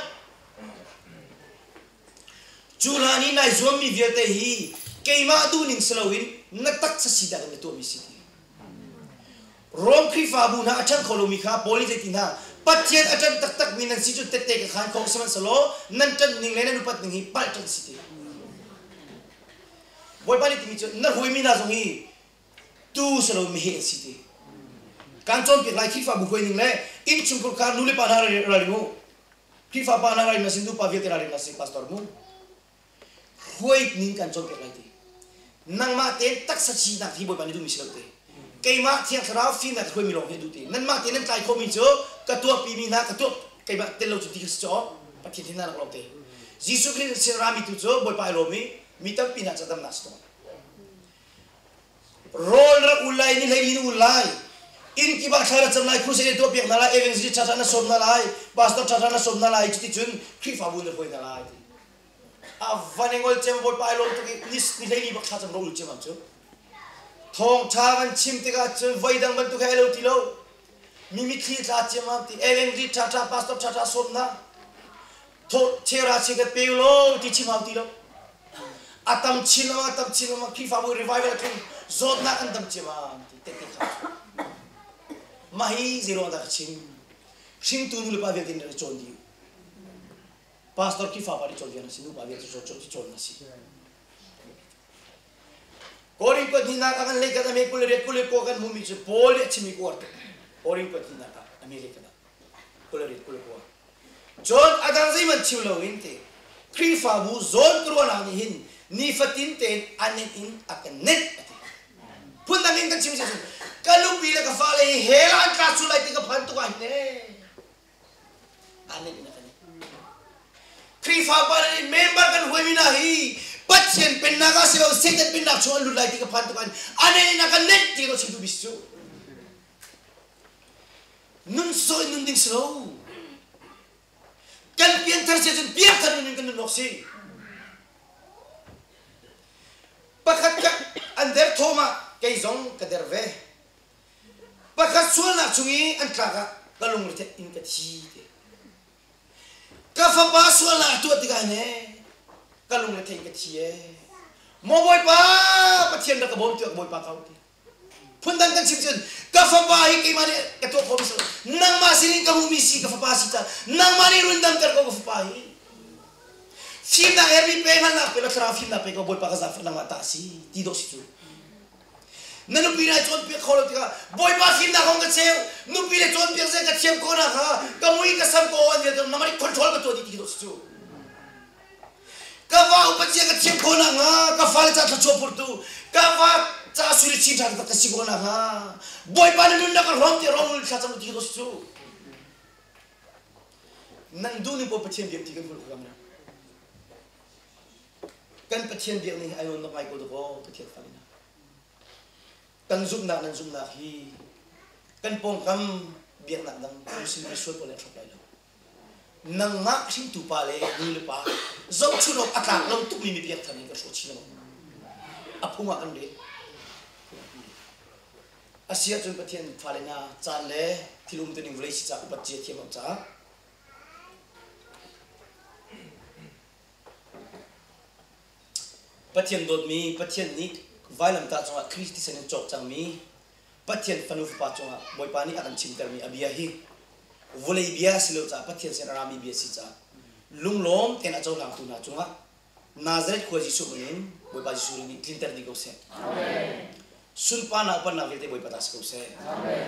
Chulani na zombie viete hi keima du ning slowin natak sa sida kan to mi siti rom kri fa bu na achan kholomi kha poli je tina patchen achan tak minan si ju tete ka khan khong saman salo nan tan ning le na nupat ning hi pal tan siti boy pali ti mi chu na hui mi na zong hi tu salo mi he siti kan chon pi lai kri fa bu hoi ning le in chung kur ka nu le pa na ra ri mu kri fa pa na ra na sindu pa viete ra ri na si pastor mu hoi ning kan chon pe lai ti nang ma te tak sa chi na thi boy pa ni du mi selo te kai ma thiang thara fi na hoi mi long he du ti nan ma te nan kai kho mi cho ka tu pi mi na ka tu kai ba te lo chu ti cho pa thi na lo te jisu christ se ra mi tu cho boy pa lo mi tam pi na cha dam na sto rol ra ulai ni lai ni ulai in ki ba thara cham lai khu se to pe na la evangelist cha cha na som na lai pastor cha cha na som na lai chi chun khi fa bu na hoi na lai vanengol chem boy pa lo to nis ni lei ba kha cham ro chem am chu thong cha ban chim te ga chu vai dang ban tu kha lo ti lo mi thi cha chem am ti evangelist cha cha pastor cha cha som na tho chera chi ga pe lo ti chim am ti lo atam chilo khi fa bu revival kin zot na an dam chem am ti te te kha mahi zero da chim sing tu nu le pa ve tin re chon di pastor ki fa pa ri chol dia na si nu pa ve chol na si korin ko dina ka kan le ka me kul re kul ko kan mu mi che pol e chimi ko arte korin ko dina ka america da kul re kul ko john adang zai man chiulo inte ki fa bu zon kru na ni hin ni fatin ten anen in akanet pun da min kan chimi se kalu pila ka fa le helan ka sulai ti ka phan tu ka ne anen in Kri fa ba ni member kan hoi mina hi patchen pen naga se o setan pen nak chon lu lai ti ka phan tu kan ane ni na kan net ti ko chidu bisu nun so nun ding slow kan pian tar se jen pian tar nun kan nok si pakat ka ander thoma kai zong ka derve pakat sual nak cungi an kaka kalung rete in ka thi de ka fa ba sual nak tu tiga ne kalung rete in ka thi e mo boy pa pathian da ka bon tu ka boy pa kau ti pundan kan sipsen ka fa ba hi ki mane ka to ko biso nang ma sining ka mu misi ka fa pa sita nang mani rundam kar ko fa pa hi film na herbi pe na pela tra film na pe ko boy pa ka za fa na mata si ti do si tu nanu pina chon pe kholo tika boy pa film na khong ka cheu nu pile chon pe se ka cheu ko na kha ka mui ka sam ko an de na mari control ka to di ti do si tu ka va upachia ka cheu ko na nga ka fa cha cha chopur tu ka va cha suri chi cha ka si ko na nga boy pa na nunda ka rom ti rom cha cha ti do si tu nang du ni po pachien bi ti kan ko ka na kan pathian dia ni ayon no kai ko do ko pathian fa na kan zum na hi kan pong kam biak na dang sim risol ko le thok lai lo nang ma sing tu pa le ni le pa zo chunok atak lo tu mi biak thani ka so chi no apunga kan de asia chun pathian fa le na chan le thilum tu ning vlei si cha pat che thiam cha pathian dot mi pathian ni vailam ta chunga kristi sen chok chang mi pathian fanu pa chunga boy pani akan chimter mi abia hi volei bia silo cha pathian sen rami bia si cha lunglom ten a chaw lam tu na chunga nazaret ko ji su bunin boy pa ji su ni clinter di ko se amen sun pa na pa na vete boy patas ko se amen